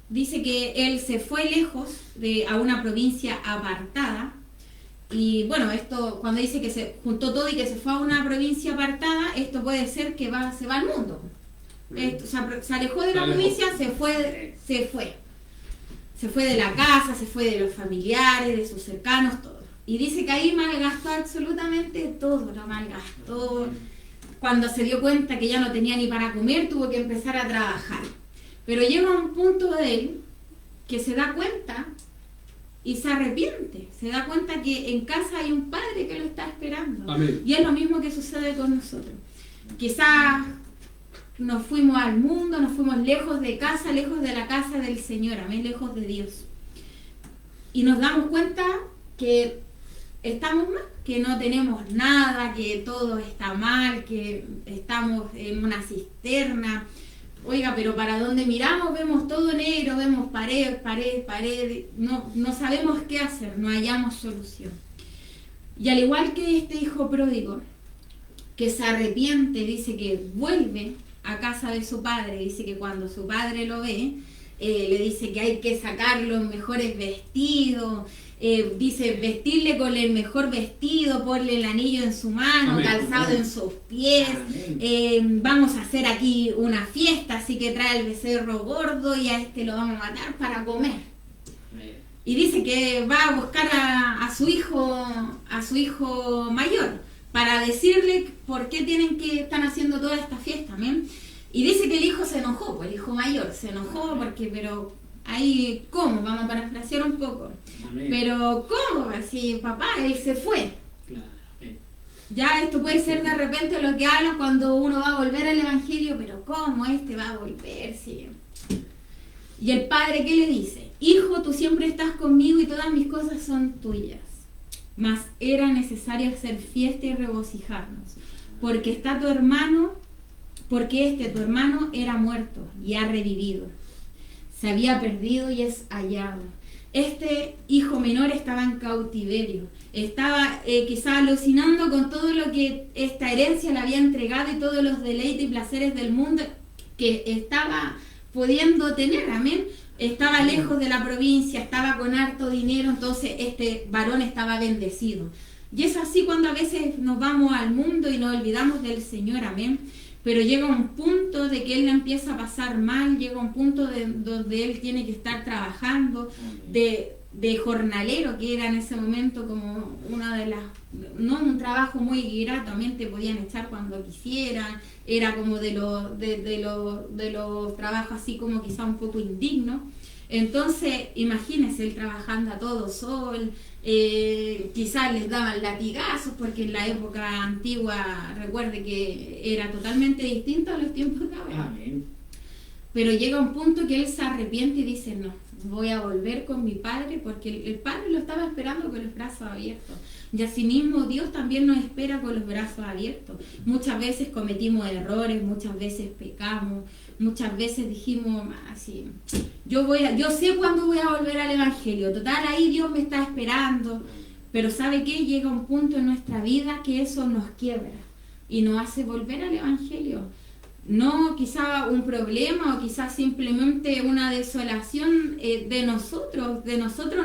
dice que él se fue lejos a una provincia apartada. Y bueno, esto, cuando dice que se juntó todo y que se fue a una provincia apartada, esto puede ser que se va al mundo. Esto, se alejó de la provincia, se fue. Se fue de la casa, se fue de los familiares, de sus cercanos, todo. Y dice que ahí malgastó absolutamente todo, lo malgastó. Cuando se dio cuenta que ya no tenía ni para comer, tuvo que empezar a trabajar. Pero llega un punto de él que se da cuenta y se arrepiente. Se da cuenta que en casa hay un padre que lo está esperando. Amén. Y es lo mismo que sucede con nosotros. Quizás nos fuimos al mundo, nos fuimos lejos de casa, lejos de la casa del Señor, amén, lejos de Dios. Y nos damos cuenta que estamos mal, que no tenemos nada, que todo está mal, que estamos en una cisterna. Oiga, pero para donde miramos vemos todo negro, vemos pared, no sabemos qué hacer, no hallamos solución. Y al igual que este hijo pródigo, que se arrepiente, dice que vuelve a casa de su padre, dice que cuando su padre lo ve, le dice que hay que sacar los mejores vestidos, dice vestirle con el mejor vestido, ponle el anillo en su mano, Amén. calzado en sus pies, vamos a hacer aquí una fiesta, así que trae el becerro gordo y a este lo vamos a matar para comer. Y dice que va a buscar a su hijo mayor, para decirle por qué están haciendo toda esta fiesta, ¿amén? Y dice que el hijo se enojó, pues el hijo mayor se enojó pero ahí, ¿cómo? Vamos a parafrasear un poco. Amén. Pero, ¿cómo? Así, papá, él se fue. Claro. Ya esto puede ser de repente lo que hablan cuando uno va a volver al Evangelio, pero ¿cómo este va a volver? Sí. Y el padre, ¿qué le dice? Hijo, tú siempre estás conmigo y todas mis cosas son tuyas. Mas era necesario hacer fiesta y regocijarnos, porque tu hermano era muerto y ha revivido. Se había perdido y es hallado. Este hijo menor estaba en cautiverio, estaba quizá alucinando con todo lo que esta herencia le había entregado y todos los deleites y placeres del mundo que estaba pudiendo tener, amén. Estaba lejos de la provincia, estaba con harto dinero, entonces este varón estaba bendecido. Y es así cuando a veces nos vamos al mundo y nos olvidamos del Señor, amén. Pero llega un punto de que él empieza a pasar mal, llega un punto donde él tiene que estar trabajando de jornalero, que era en ese momento como una de las, no un trabajo muy grato, también te podían echar cuando quisieran, era como de los trabajos así como quizá un poco indignos. Entonces, imagínense él trabajando a todo sol, quizás les daban latigazos, porque en la época antigua, recuerde que era totalmente distinto a los tiempos de ahora. Amén. Pero llega un punto que él se arrepiente y dice, no, voy a volver con mi padre, porque el padre lo estaba esperando con los brazos abiertos. Y asimismo Dios también nos espera con los brazos abiertos. Muchas veces cometimos errores, muchas veces pecamos, muchas veces dijimos así, yo sé cuándo voy a volver al Evangelio, total ahí Dios me está esperando. Pero ¿sabe qué? Llega un punto en nuestra vida que eso nos quiebra y nos hace volver al Evangelio. No quizá un problema o quizá simplemente una desolación de nosotros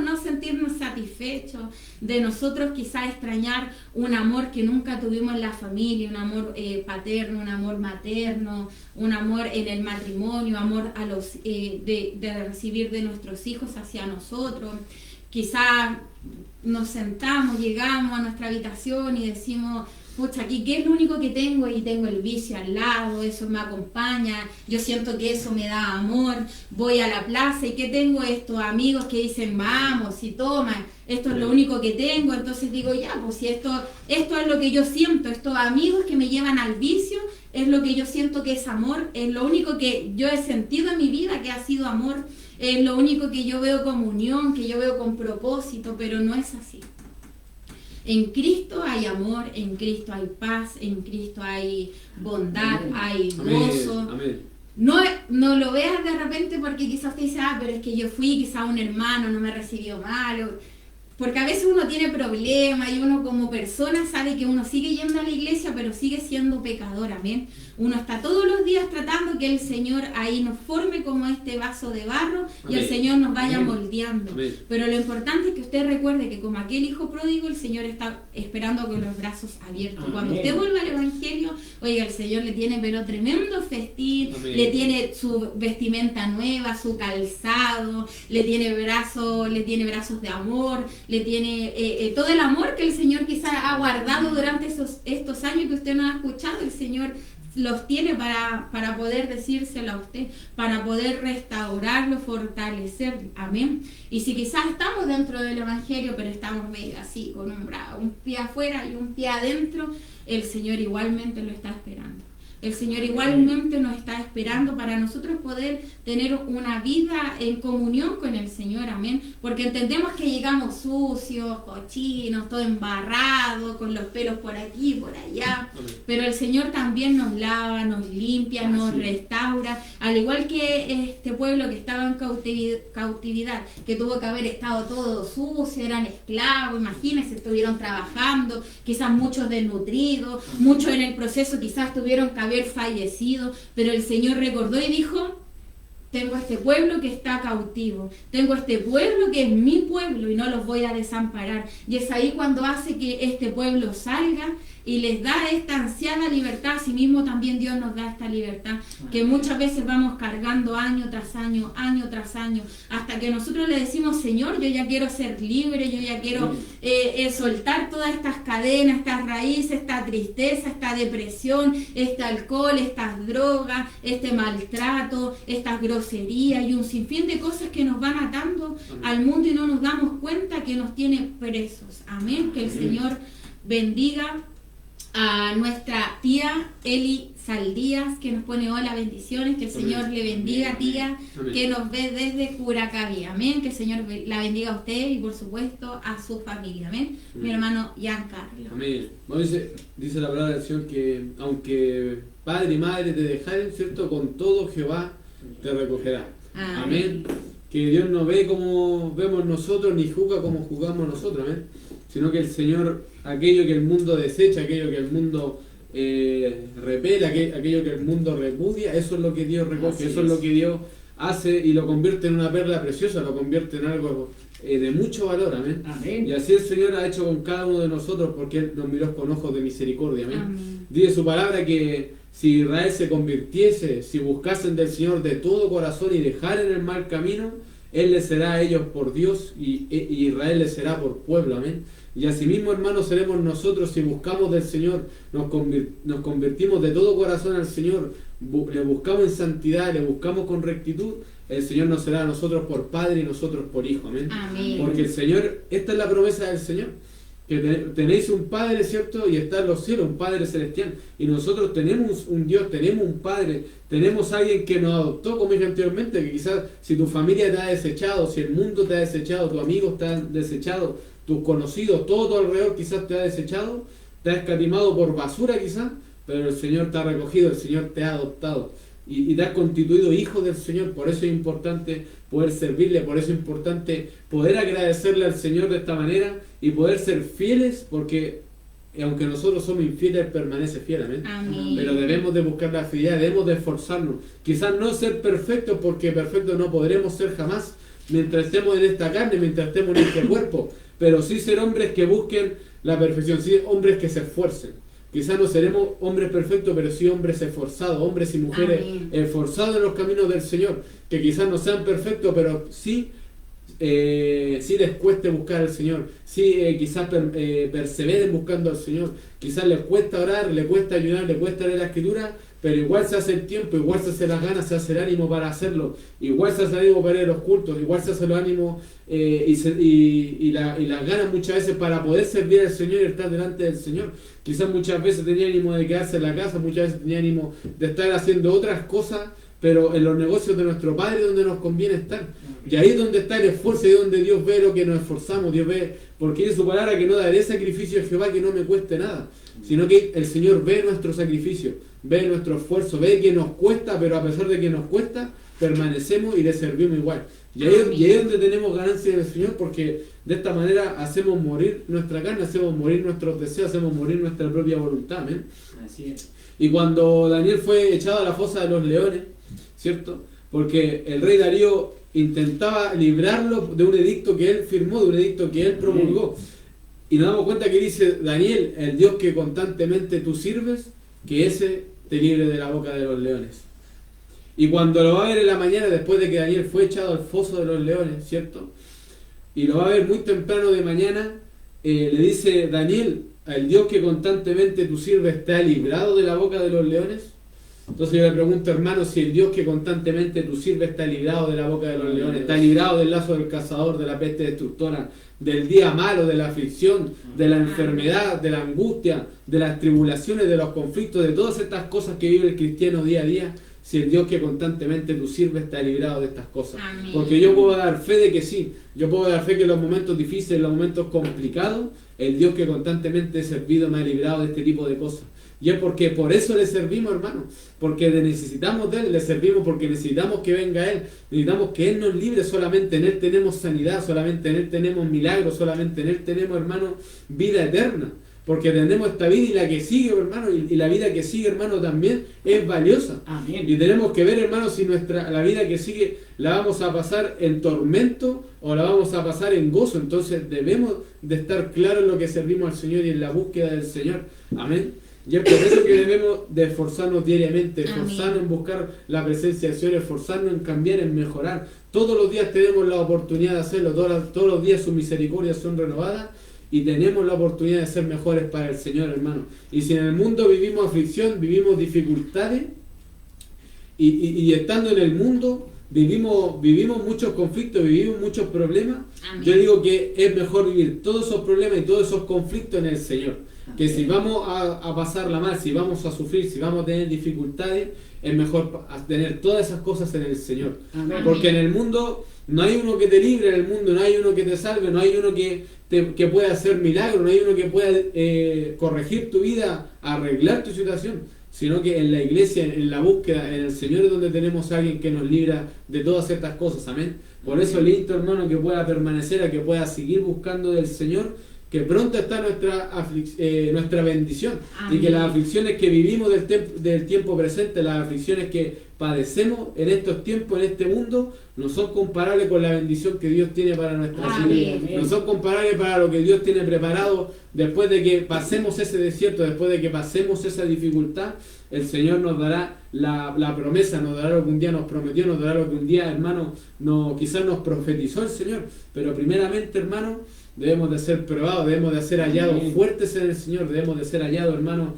no sentirnos satisfechos, de nosotros quizá extrañar un amor que nunca tuvimos en la familia, un amor paterno, un amor materno, un amor en el matrimonio, amor a los de recibir de nuestros hijos hacia nosotros. Quizá nos sentamos, llegamos a nuestra habitación y decimos, pucha, aquí, ¿qué es lo único que tengo? Y tengo el vicio al lado, eso me acompaña, yo siento que eso me da amor, voy a la plaza y ¿qué tengo? Estos amigos que dicen, vamos, y toma, esto es lo único que tengo, entonces digo, ya, pues si esto es lo que yo siento, estos amigos que me llevan al vicio, es lo que yo siento que es amor, es lo único que yo he sentido en mi vida que ha sido amor, es lo único que yo veo como unión, que yo veo con propósito, pero no es así. En Cristo hay amor, en Cristo hay paz, en Cristo hay bondad, hay gozo. Amén. No lo veas de repente porque quizás te dice, pero es que yo fui, quizás un hermano no me recibió mal. Porque a veces uno tiene problemas y uno como persona sabe que uno sigue yendo a la iglesia, pero sigue siendo pecador, amén. Uno está todos los días tratando que el Señor ahí nos forme como este vaso de barro y Amén. el Señor nos vaya moldeando. Amén. Pero lo importante es que usted recuerde que como aquel hijo pródigo, el Señor está esperando con los brazos abiertos. Amén. Cuando usted vuelva al Evangelio, oiga, el Señor le tiene pero tremendo festín, Amén. le tiene su vestimenta nueva, su calzado, le tiene brazos de amor, le tiene todo el amor que el Señor quizás ha guardado durante estos años que usted no ha escuchado. El Señor los tiene para poder decírselo a usted, para poder restaurarlo, fortalecer, amén. Y si quizás estamos dentro del Evangelio, pero estamos medio así, con un pie afuera y un pie adentro, el Señor igualmente lo está esperando. El Señor igualmente nos está esperando para nosotros poder tener una vida en comunión con el Señor, amén. Porque entendemos que llegamos sucios, cochinos, todo embarrado, con los pelos por aquí y por allá. Pero el Señor también nos lava, nos limpia, nos restaura. Al igual que este pueblo que estaba en cautividad, que tuvo que haber estado todo sucio, eran esclavos, imagínense, estuvieron trabajando, quizás muchos desnutridos, muchos en el proceso quizás tuvieron que haber fallecido, pero el Señor recordó y dijo, tengo este pueblo que está cautivo, tengo este pueblo que es mi pueblo y no los voy a desamparar. Y es ahí cuando hace que este pueblo salga y les da esta ansiada libertad. Asimismo también Dios nos da esta libertad que muchas veces vamos cargando año tras año, hasta que nosotros le decimos: Señor, yo ya quiero ser libre, yo ya quiero soltar todas estas cadenas, estas raíces, esta tristeza, esta depresión, este alcohol, estas drogas, este maltrato, estas groserías y un sinfín de cosas que nos van atando al mundo y no nos damos cuenta que nos tiene presos. Amén. Que el Señor bendiga a nuestra tía Eli Saldías, que nos pone hola, bendiciones, que el Señor le bendiga, tía, que nos ve desde Curacaví, amén, que el Señor la bendiga a usted y por supuesto a su familia, amén, mi hermano Giancarlo. Amén. Bueno, dice la palabra del Señor que aunque padre y madre te dejaren, ¿cierto? Con todo Jehová te recogerá. Amén. Que Dios no ve como vemos nosotros, ni juzga como juzgamos nosotros, amén, sino que el Señor, aquello que el mundo desecha, aquello que el mundo repela, aquello que el mundo repudia, eso es lo que Dios recoge, eso es lo que Dios hace y lo convierte en una perla preciosa, lo convierte en algo de mucho valor, amén. Amén. Y así el Señor ha hecho con cada uno de nosotros, porque Él nos miró con ojos de misericordia, amén. Dice su palabra que si Israel se convirtiese, si buscasen del Señor de todo corazón y dejaren el mal camino, Él les será a ellos por Dios y Israel les será por pueblo, amén. Y asimismo, hermanos, seremos nosotros si buscamos del Señor, nos convertimos de todo corazón al Señor, le buscamos en santidad, le buscamos con rectitud, el Señor nos será a nosotros por Padre y nosotros por Hijo, amén. Amén. Porque el Señor, esta es la promesa del Señor, que tenéis un Padre, ¿cierto? Y está en los cielos, un Padre celestial. Y nosotros tenemos un Dios, tenemos un Padre, tenemos a alguien que nos adoptó, como dije anteriormente, que quizás si tu familia te ha desechado, si el mundo te ha desechado, tus amigos te han desechado, tus conocidos, todo tu alrededor quizás te ha desechado, te ha escatimado por basura quizás, pero el Señor te ha recogido, el Señor te ha adoptado y te has constituido hijo del Señor. Por eso es importante poder servirle, por eso es importante poder agradecerle al Señor de esta manera y poder ser fieles, porque aunque nosotros somos infieles, Él permanece fiel, amén. Amén. Pero debemos de buscar la fidelidad, debemos de esforzarnos, quizás no ser perfectos, porque perfectos no podremos ser jamás mientras estemos en esta carne, mientras estemos en este cuerpo, pero sí ser hombres que busquen la perfección, sí hombres que se esfuercen. Quizás no seremos hombres perfectos, pero sí hombres esforzados, hombres y mujeres esforzados en los caminos del Señor, que quizás no sean perfectos, pero sí les cueste buscar al Señor, sí quizás perseveren buscando al Señor, quizás les cuesta orar, les cuesta ayudar, les cuesta leer la Escritura, pero igual se hace el tiempo, igual se hace las ganas, se hace el ánimo para hacerlo, igual se hace el ánimo para ir a los cultos, igual se hace el ánimo y las ganas muchas veces para poder servir al Señor y estar delante del Señor. Quizás muchas veces tenía ánimo de quedarse en la casa, muchas veces tenía ánimo de estar haciendo otras cosas, pero en los negocios de nuestro Padre donde nos conviene estar. Y ahí es donde está el esfuerzo, ahí es donde Dios ve lo que nos esforzamos, Dios ve, porque dice su palabra que no daré sacrificio a Jehová que no me cueste nada, sino que el Señor ve nuestro sacrificio, ve nuestro esfuerzo, ve que nos cuesta, pero a pesar de que nos cuesta, permanecemos y le servimos igual. Y ahí es donde tenemos ganancia del Señor, porque de esta manera hacemos morir nuestra carne, hacemos morir nuestros deseos, hacemos morir nuestra propia voluntad, ¿amén? Así es. Y cuando Daniel fue echado a la fosa de los leones, ¿cierto? Porque el rey Darío intentaba librarlo de un edicto que él firmó, de un edicto que él promulgó. Y nos damos cuenta que dice Daniel, el Dios que constantemente tú sirves, que ese te libre de la boca de los leones. Y cuando lo va a ver en la mañana, después de que Daniel fue echado al foso de los leones, ¿cierto? Y lo va a ver muy temprano de mañana, le dice Daniel, el Dios que constantemente tú sirves, ¿está librado de la boca de los leones? Entonces yo le pregunto, hermano, si el Dios que constantemente tú sirves está librado de la boca de los leones, está librado del lazo del cazador, de la peste destructora, del día malo, de la aflicción, de la enfermedad, de la angustia, de las tribulaciones, de los conflictos, de todas estas cosas que vive el cristiano día a día, si el Dios que constantemente tú sirves está librado de estas cosas. Amén. Porque yo puedo dar fe de que sí, yo puedo dar fe que en los momentos difíciles, en los momentos complicados, el Dios que constantemente he servido me ha librado de este tipo de cosas. Y es porque por eso le servimos, hermano, porque necesitamos de Él, le servimos porque necesitamos que venga Él, necesitamos que Él nos libre, solamente en Él tenemos sanidad, solamente en Él tenemos milagros, solamente en Él tenemos, hermano, vida eterna. porque tenemos esta vida y la que sigue, hermano, y la vida que sigue, hermano, también es valiosa. Amén. Y tenemos que ver, hermano, si la vida que sigue la vamos a pasar en tormento o la vamos a pasar en gozo. Entonces debemos de estar claros en lo que servimos al Señor y en la búsqueda del Señor. Amén. Y es por eso que debemos de esforzarnos diariamente, esforzarnos en buscar la presencia del Señor, esforzarnos en cambiar, en mejorar. Todos los días tenemos la oportunidad de hacerlo, todos los días sus misericordias son renovadas y tenemos la oportunidad de ser mejores para el Señor, hermano. Y si en el mundo vivimos aflicción, vivimos dificultades, y estando en el mundo vivimos muchos conflictos, vivimos muchos problemas, Amén. yo digo que es mejor vivir todos esos problemas y todos esos conflictos en el Señor. Que si vamos a pasarla mal, si vamos a sufrir, si vamos a tener dificultades, es mejor tener todas esas cosas en el Señor. Amén. Porque en el mundo no hay uno que te libre, en el mundo no hay uno que te salve, no hay uno que pueda hacer milagros, no hay uno que pueda corregir tu vida, arreglar tu situación, sino que en la iglesia, en la búsqueda, en el Señor es donde tenemos a alguien que nos libra de todas estas cosas. Amén. Por eso le insto, hermano, que pueda permanecer, a que pueda seguir buscando del Señor, que pronto está nuestra bendición. Amén. Y que las aflicciones que vivimos del tiempo presente, las aflicciones que padecemos en estos tiempos, en este mundo, no son comparables con la bendición que Dios tiene para nuestras Amén. vidas. No son comparables para lo que Dios tiene preparado después de que pasemos ese desierto, después de que pasemos esa dificultad. El Señor nos dará la promesa, nos dará lo que un día nos prometió, nos dará lo que un día, hermano, quizás nos profetizó el Señor. Pero primeramente, hermano, debemos de ser probados, debemos de ser hallados Amén. fuertes en el Señor, debemos de ser hallados, hermano,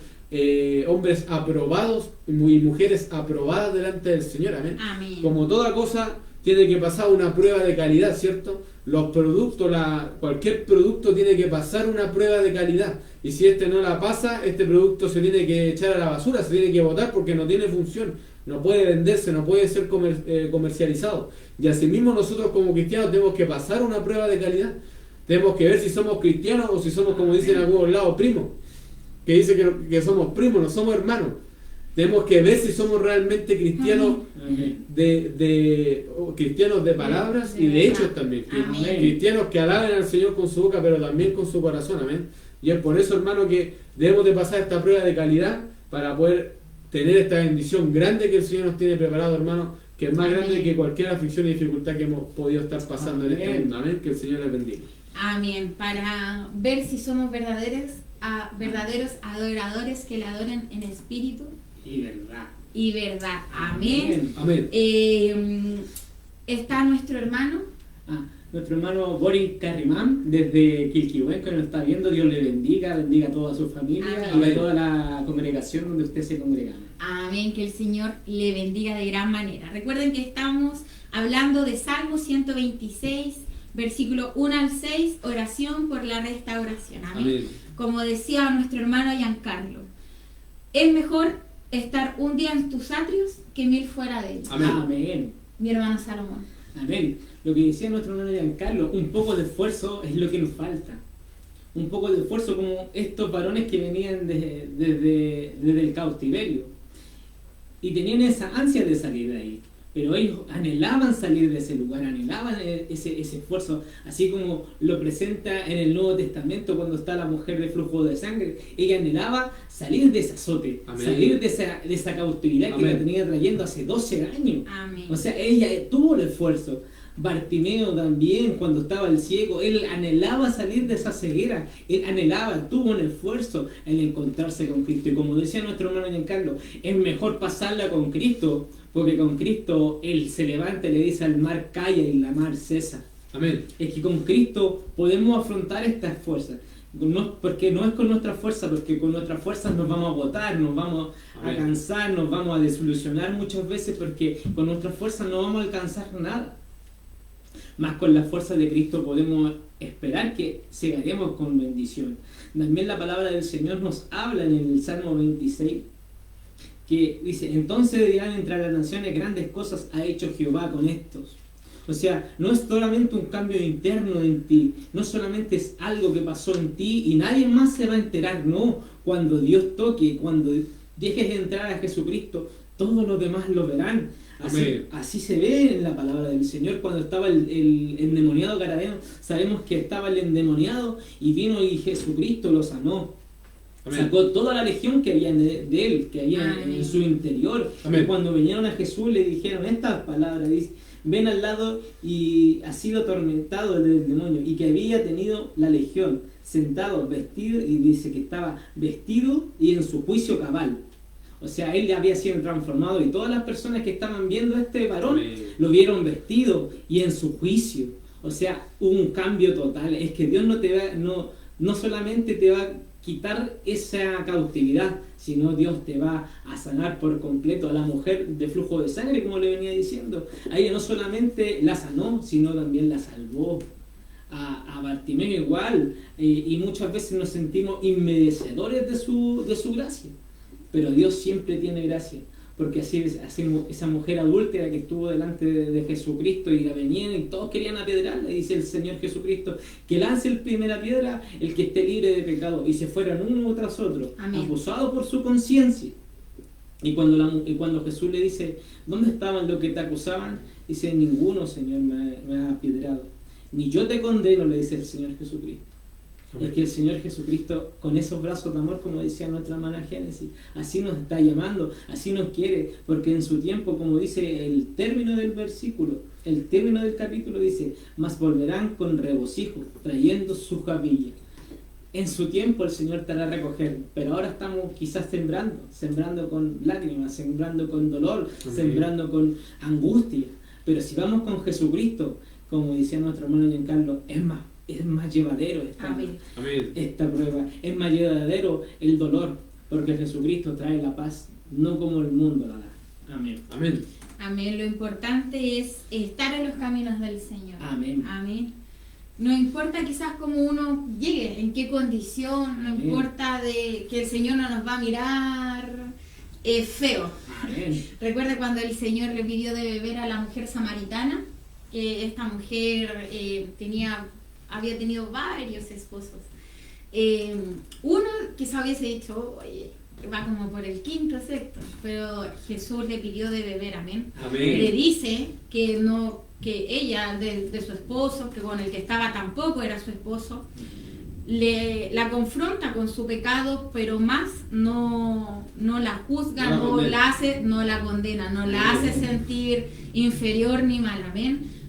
hombres aprobados y mujeres aprobadas delante del Señor. Amén. Amén. Como toda cosa tiene que pasar una prueba de calidad, ¿cierto? Los productos, cualquier producto tiene que pasar una prueba de calidad. Y si este no la pasa, este producto se tiene que echar a la basura, se tiene que botar porque no tiene función, no puede venderse, no puede ser comercializado. Y asimismo nosotros como cristianos tenemos que pasar una prueba de calidad. Tenemos que ver si somos cristianos o si somos, como dicen en algunos lados, primos. Que dice que somos primos, no somos hermanos. Tenemos que ver si somos realmente cristianos Amén. cristianos de palabras y de hechos también. Amén. Cristianos que alaben al Señor con su boca, pero también con su corazón. Amén. Y es por eso, hermano, que debemos de pasar esta prueba de calidad para poder tener esta bendición grande que el Señor nos tiene preparado, hermano, que es más Amén. grande que cualquier aflicción y dificultad que hemos podido estar pasando en este Amén. mundo. Amén. Que el Señor les bendiga. Amén. Para ver si somos verdaderos adoradores que le adoren en espíritu Y verdad. y verdad. Amén. Amén. Está nuestro hermano. Nuestro hermano Boris Carrimán, desde Quilquihuén, que nos está viendo, Dios le bendiga a toda su familia Amén. y a toda la congregación donde usted se congrega. Amén. Que el Señor le bendiga de gran manera. Recuerden que estamos hablando de Salmo 126, versículo 1 al 6, oración por la restauración. Amén. Amén. Como decía nuestro hermano Giancarlo, es mejor estar un día en tus atrios que 1000 fuera de ellos. Amén. Amén. Mi hermano Salomón. Amén. Lo que decía nuestro hermano Giancarlo, un poco de esfuerzo es lo que nos falta. Un poco de esfuerzo como estos varones que venían desde el cautiverio. Y tenían esa ansia de salir de ahí. Pero ellos anhelaban salir de ese lugar, anhelaban ese esfuerzo, así como lo presenta en el Nuevo Testamento cuando está la mujer de flujo de sangre. Ella anhelaba salir de ese azote, Amén. salir de esa cautividad que Amén. la tenía trayendo hace 12 años. Amén. O sea, ella tuvo el esfuerzo. Bartimeo también, cuando estaba el ciego, él anhelaba salir de esa ceguera, él anhelaba, tuvo un esfuerzo en encontrarse con Cristo. Y como decía nuestro hermano Giancarlo, es mejor pasarla con Cristo, porque con Cristo él se levanta y le dice al mar calla y la mar cesa. Amén. Es que con Cristo podemos afrontar estas fuerzas. No, porque no es con nuestra fuerza, porque con nuestras fuerzas nos vamos a agotar, nos vamos a Amén. cansar, nos vamos a desilusionar muchas veces, porque con nuestras fuerzas no vamos a alcanzar nada. Más con la fuerza de Cristo podemos esperar que llegaremos con bendición. También la palabra del Señor nos habla en el Salmo 26, que dice, entonces dirán entre las naciones, grandes cosas ha hecho Jehová con estos. O sea, no es solamente un cambio interno en ti, no solamente es algo que pasó en ti y nadie más se va a enterar, no. Cuando Dios toque, cuando dejes de entrar a Jesucristo, todos los demás lo verán. Así se ve en la palabra del Señor. Cuando estaba el endemoniado Gadareno, sabemos que estaba el endemoniado y vino y Jesucristo lo sanó. Amén. Sacó toda la legión que había de él, que había en su interior. Amén. Y cuando vinieron a Jesús le dijeron estas palabras, dice, ven al lado y ha sido atormentado del demonio, y que había tenido la legión, sentado, vestido, y dice que estaba vestido y en su juicio cabal. O sea, él había sido transformado, y todas las personas que estaban viendo a este varón Amén. lo vieron vestido y en su juicio. O sea, hubo un cambio total. Es que Dios no solamente te va a quitar esa cautividad, sino Dios te va a sanar por completo. A la mujer de flujo de sangre, como le venía diciendo, a ella no solamente la sanó, sino también la salvó. A Bartimeo igual, y muchas veces nos sentimos inmerecedores de su gracia, pero Dios siempre tiene gracia, porque así esa mujer adúltera que estuvo delante de Jesucristo y la venían y todos querían apedrearla, y dice el Señor Jesucristo que lance la primera piedra el que esté libre de pecado, y se fueron uno tras otro, acusados por su conciencia. Y cuando Jesús le dice, ¿dónde estaban los que te acusaban? Dice, ninguno, Señor, me ha apedreado, ni yo te condeno, le dice el Señor Jesucristo. Es que el Señor Jesucristo, con esos brazos de amor, como decía nuestra hermana Génesis, así nos está llamando, así nos quiere, porque en su tiempo, como dice el término del versículo, el término del capítulo dice, mas volverán con regocijo, trayendo sus capillas. En su tiempo el Señor te hará recoger, pero ahora estamos quizás sembrando con lágrimas, sembrando con dolor, sembrando con angustia. Pero si vamos con Jesucristo, como decía nuestro hermano Giancarlo, es más llevadero esta prueba, es más llevadero el dolor, porque Jesucristo trae la paz, no como el mundo la da. Amén. Amén. Amén. Lo importante es estar en los caminos del Señor. Amén. Amén. No importa quizás cómo uno llegue, en qué condición, no importa que el Señor no nos va a mirar feo. Amén. Recuerda cuando el Señor le pidió de beber a la mujer samaritana, que esta mujer había tenido varios esposos. Uno quizá hubiese dicho, oye, va como por el quinto, sexto, pero Jesús le pidió de beber, amén. Amén. Le dice que ella, de su esposo, que con el que estaba tampoco era su esposo, la confronta con su pecado, pero más no la juzga, no la condena, no la hace sentir inferior ni mal, amén.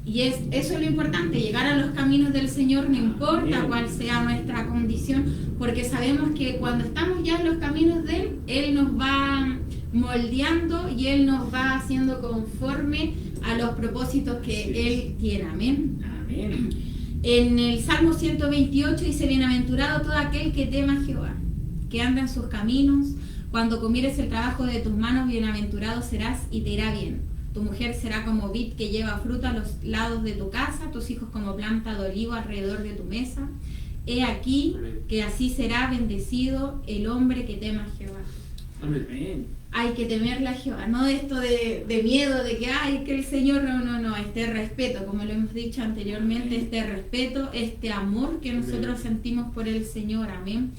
Y eso es lo importante, llegar a los caminos del Señor, no importa cuál sea nuestra condición, porque sabemos que cuando estamos ya en los caminos de Él, Él nos va moldeando y Él nos va haciendo conforme a los propósitos que Él tiene. Amén. Amén. En el Salmo 128 dice, bienaventurado todo aquel que tema a Jehová, que anda en sus caminos. Cuando comieres el trabajo de tus manos, bienaventurado serás y te irá bien. Tu mujer será como vid que lleva fruta a los lados de tu casa, tus hijos como planta de olivo alrededor de tu mesa. He aquí que así será bendecido el hombre que tema a Jehová. Amén. Hay que temerle a Jehová, no esto de miedo, de que el Señor, no, este respeto, como lo hemos dicho anteriormente, este respeto, este amor que nosotros sentimos por el Señor, amén.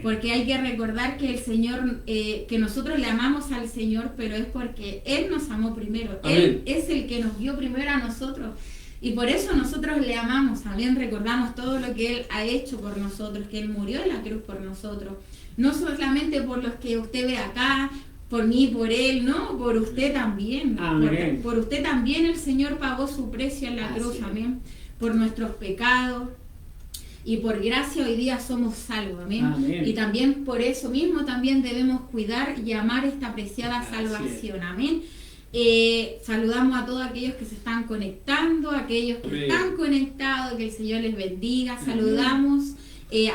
Porque hay que recordar que el Señor, que nosotros le amamos al Señor, pero es porque Él nos amó primero. Amén. Él es el que nos vio primero a nosotros. Y por eso nosotros le amamos. También recordamos todo lo que Él ha hecho por nosotros, que Él murió en la cruz por nosotros. No solamente por los que usted ve acá, por mí, por Él, no, por usted también. Amén. Por usted también el Señor pagó su precio en la cruz, amén. Por nuestros pecados. Y por gracia hoy día somos salvos, amén. Amén. Y también por eso mismo también debemos cuidar y amar esta preciada salvación, amén. Saludamos a todos aquellos que se están conectando, aquellos que están conectados, que el Señor les bendiga. Saludamos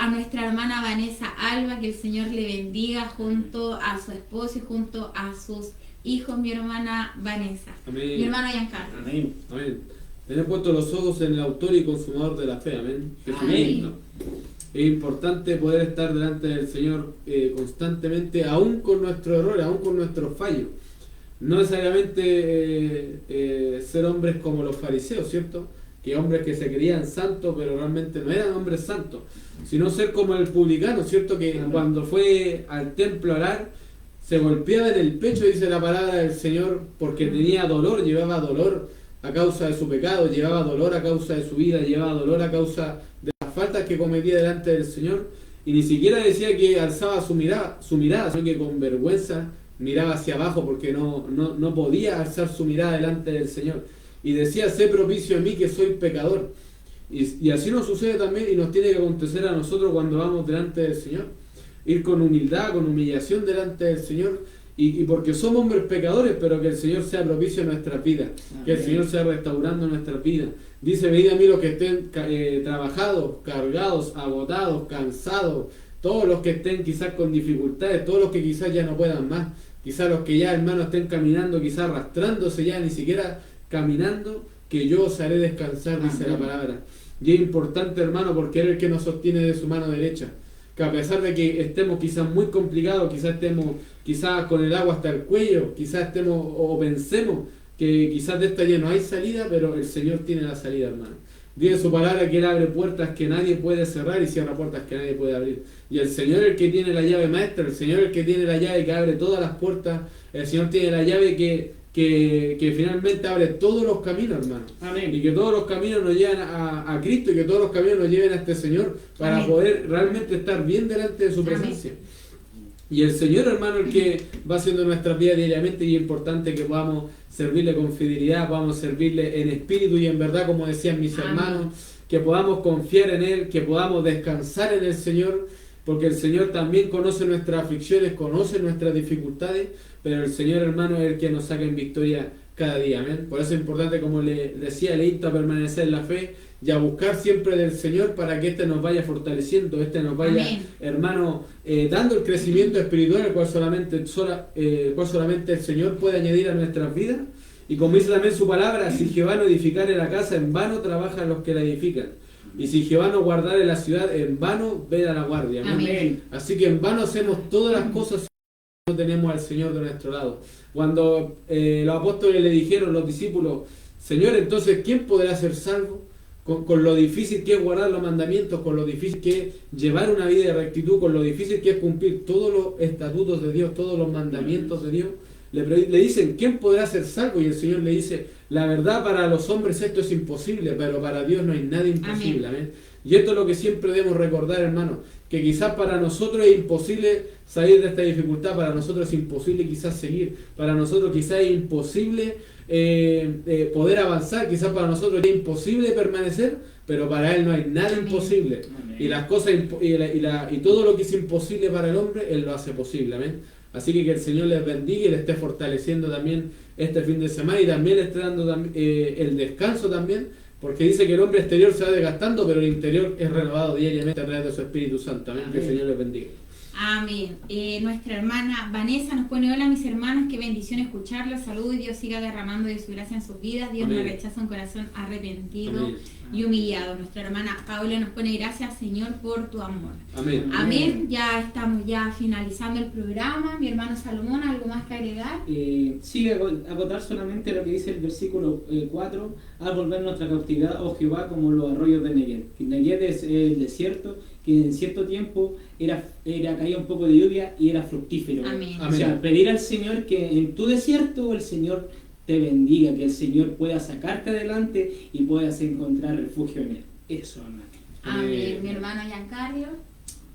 a nuestra hermana Vanessa Alba, que el Señor le bendiga junto a su esposo y junto a sus hijos, mi hermana Vanessa. Amén. Mi hermano Giancarlo. Amén. Amén. Tener puestos los ojos en el autor y consumador de la fe, amén. Amén. Es importante poder estar delante del Señor constantemente, aún con nuestros errores, aún con nuestros fallos. No necesariamente ser hombres como los fariseos, ¿cierto? Que hombres que se creían santos, pero realmente no eran hombres santos, sino ser como el publicano, ¿cierto? Que cuando fue al templo a orar, se golpeaba en el pecho, dice la palabra del Señor, porque tenía dolor, llevaba dolor a causa de su pecado, llevaba dolor a causa de su vida, llevaba dolor a causa de las faltas que cometía delante del Señor. y ni siquiera decía que alzaba su mirada, sino que con vergüenza miraba hacia abajo porque no podía alzar su mirada delante del Señor. Y decía, sé propicio a mí que soy pecador. Y así nos sucede también y nos tiene que acontecer a nosotros cuando vamos delante del Señor. Ir con humildad, con humillación delante del Señor. Y porque somos hombres pecadores, pero que el Señor sea propicio en nuestras vidas. Que el Señor sea restaurando nuestras vidas. Dice, venid a mí los que estén trabajados, cargados, agotados, cansados. Todos los que estén quizás con dificultades, todos los que quizás ya no puedan más. Quizás los que ya, hermano, estén caminando, quizás arrastrándose ya, ni siquiera caminando, que yo os haré descansar, dice la palabra. Y es importante, hermano, porque Él es el que nos sostiene de su mano derecha. Que a pesar de que estemos quizás muy complicados, quizás estemos con el agua hasta el cuello, quizás estemos o pensemos que quizás de esta ya no hay salida, pero el Señor tiene la salida, hermano. Dice su palabra que Él abre puertas que nadie puede cerrar y cierra puertas que nadie puede abrir. Y el Señor es el que tiene la llave maestra, el Señor es el que tiene la llave que abre todas las puertas, el Señor tiene la llave que finalmente abre todos los caminos, hermano. Amén. Y que todos los caminos nos lleven a Cristo y que todos los caminos nos lleven a este Señor para Amén. poder realmente estar bien delante de su presencia. Amén. Y el Señor, hermano, el que va haciendo nuestras vidas diariamente, y es importante que podamos servirle con fidelidad, podamos servirle en espíritu y en verdad, como decían mis Amén. hermanos, que podamos confiar en Él, que podamos descansar en el Señor, porque el Señor también conoce nuestras aflicciones, conoce nuestras dificultades, pero el Señor, hermano, es el que nos saca en victoria cada día. Amén. Por eso es importante, como le decía, le insto a permanecer en la fe y a buscar siempre del Señor para que nos vaya fortaleciendo, nos vaya, Amén. hermano, dando el crecimiento espiritual, el cual solamente el Señor puede añadir a nuestras vidas. Y como dice también su palabra, si Jehová no edificare la casa, en vano trabajan los que la edifican. Y si Jehová no guardare la ciudad, en vano vela la guardia. Amén. Amén. Así que en vano hacemos todas las cosas si no tenemos al Señor de nuestro lado. Cuando los apóstoles le dijeron, los discípulos, Señor, entonces, ¿quién podrá ser salvo? Con lo difícil que es guardar los mandamientos, con lo difícil que es llevar una vida de rectitud, con lo difícil que es cumplir todos los estatutos de Dios, todos los mandamientos de Dios, le dicen, ¿quién podrá ser salvo? Y el Señor le dice, la verdad, para los hombres esto es imposible, pero para Dios no hay nada imposible. Amén. Y esto es lo que siempre debemos recordar, hermano, que quizás para nosotros es imposible salir de esta dificultad, para nosotros es imposible quizás seguir, para nosotros quizás es imposible poder avanzar, quizás para nosotros es imposible permanecer, pero para Él no hay nada Amén. imposible. Amén. Y las cosas y todo lo que es imposible para el hombre, Él lo hace posible. Amén. Así que el Señor les bendiga y les esté fortaleciendo también este fin de semana y también les esté dando el descanso también, porque dice que el hombre exterior se va desgastando, pero el interior es renovado diariamente a través de su Espíritu Santo. Amén. Que el Señor les bendiga. Amén. Nuestra hermana Vanessa nos pone, hola mis hermanos, qué bendición escucharlos, salud y Dios siga derramando de su gracia en sus vidas, Dios Amén. no rechaza un corazón arrepentido Amén. y humillado. Nuestra hermana Paula nos pone, gracias Señor por tu amor. Amén. Amén. Ya estamos ya finalizando el programa. Mi hermano Salomón, ¿algo más que agregar? Sí, acotar solamente lo que dice el versículo 4, al volver nuestra cautividad, oh Jehová, como los arroyos de Negev. Negev es el desierto, que en cierto tiempo caía un poco de lluvia y era fructífero. Amén. O sea, pedir al Señor que en tu desierto el Señor te bendiga, que el Señor pueda sacarte adelante y puedas encontrar refugio en Él. Eso, hermano. Amén. Mi hermano Giancarlo.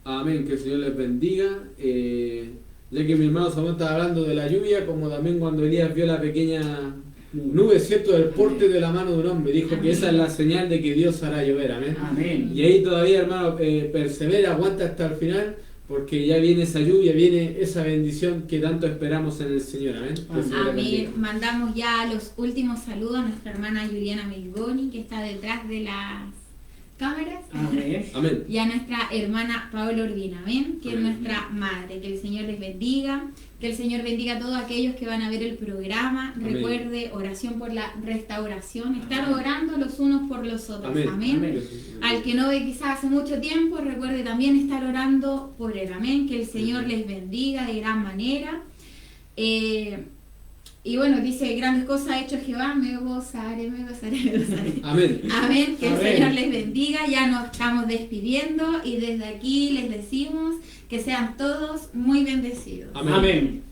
Amén, que el Señor les bendiga. Ya que mi hermano Samuel estaba hablando de la lluvia, como también cuando Elías vio la pequeña nube, ¿cierto?, del porte de la mano de un hombre, dijo Amén. que esa es la señal de que Dios hará llover. Amén. Amén. Y ahí todavía, hermano, persevera, aguanta hasta el final, porque ya viene esa lluvia, viene esa bendición que tanto esperamos en el Señor. Amén. Que el Señor les bendiga. Amén. Mandamos ya los últimos saludos a nuestra hermana Juliana Melgoni, que está detrás de las cámaras. Amén. Amén. Y a nuestra hermana Paola Urbina, amén, que es Amén. nuestra madre. Que el Señor les bendiga, que el Señor bendiga a todos aquellos que van a ver el programa. Amén. Recuerde, oración por la restauración, estar orando los unos por los otros. Amén. Amén. Amén. Al que no ve quizás hace mucho tiempo, recuerde también estar orando por él. Amén. Que el Señor les bendiga de gran manera. Y bueno, dice, grandes cosas ha hecho Jehová, me gozaré, me gozaré, me gozaré. Amén. Amén, que el Amén. Señor les bendiga, ya nos estamos despidiendo y desde aquí les decimos que sean todos muy bendecidos. Amén. Amén.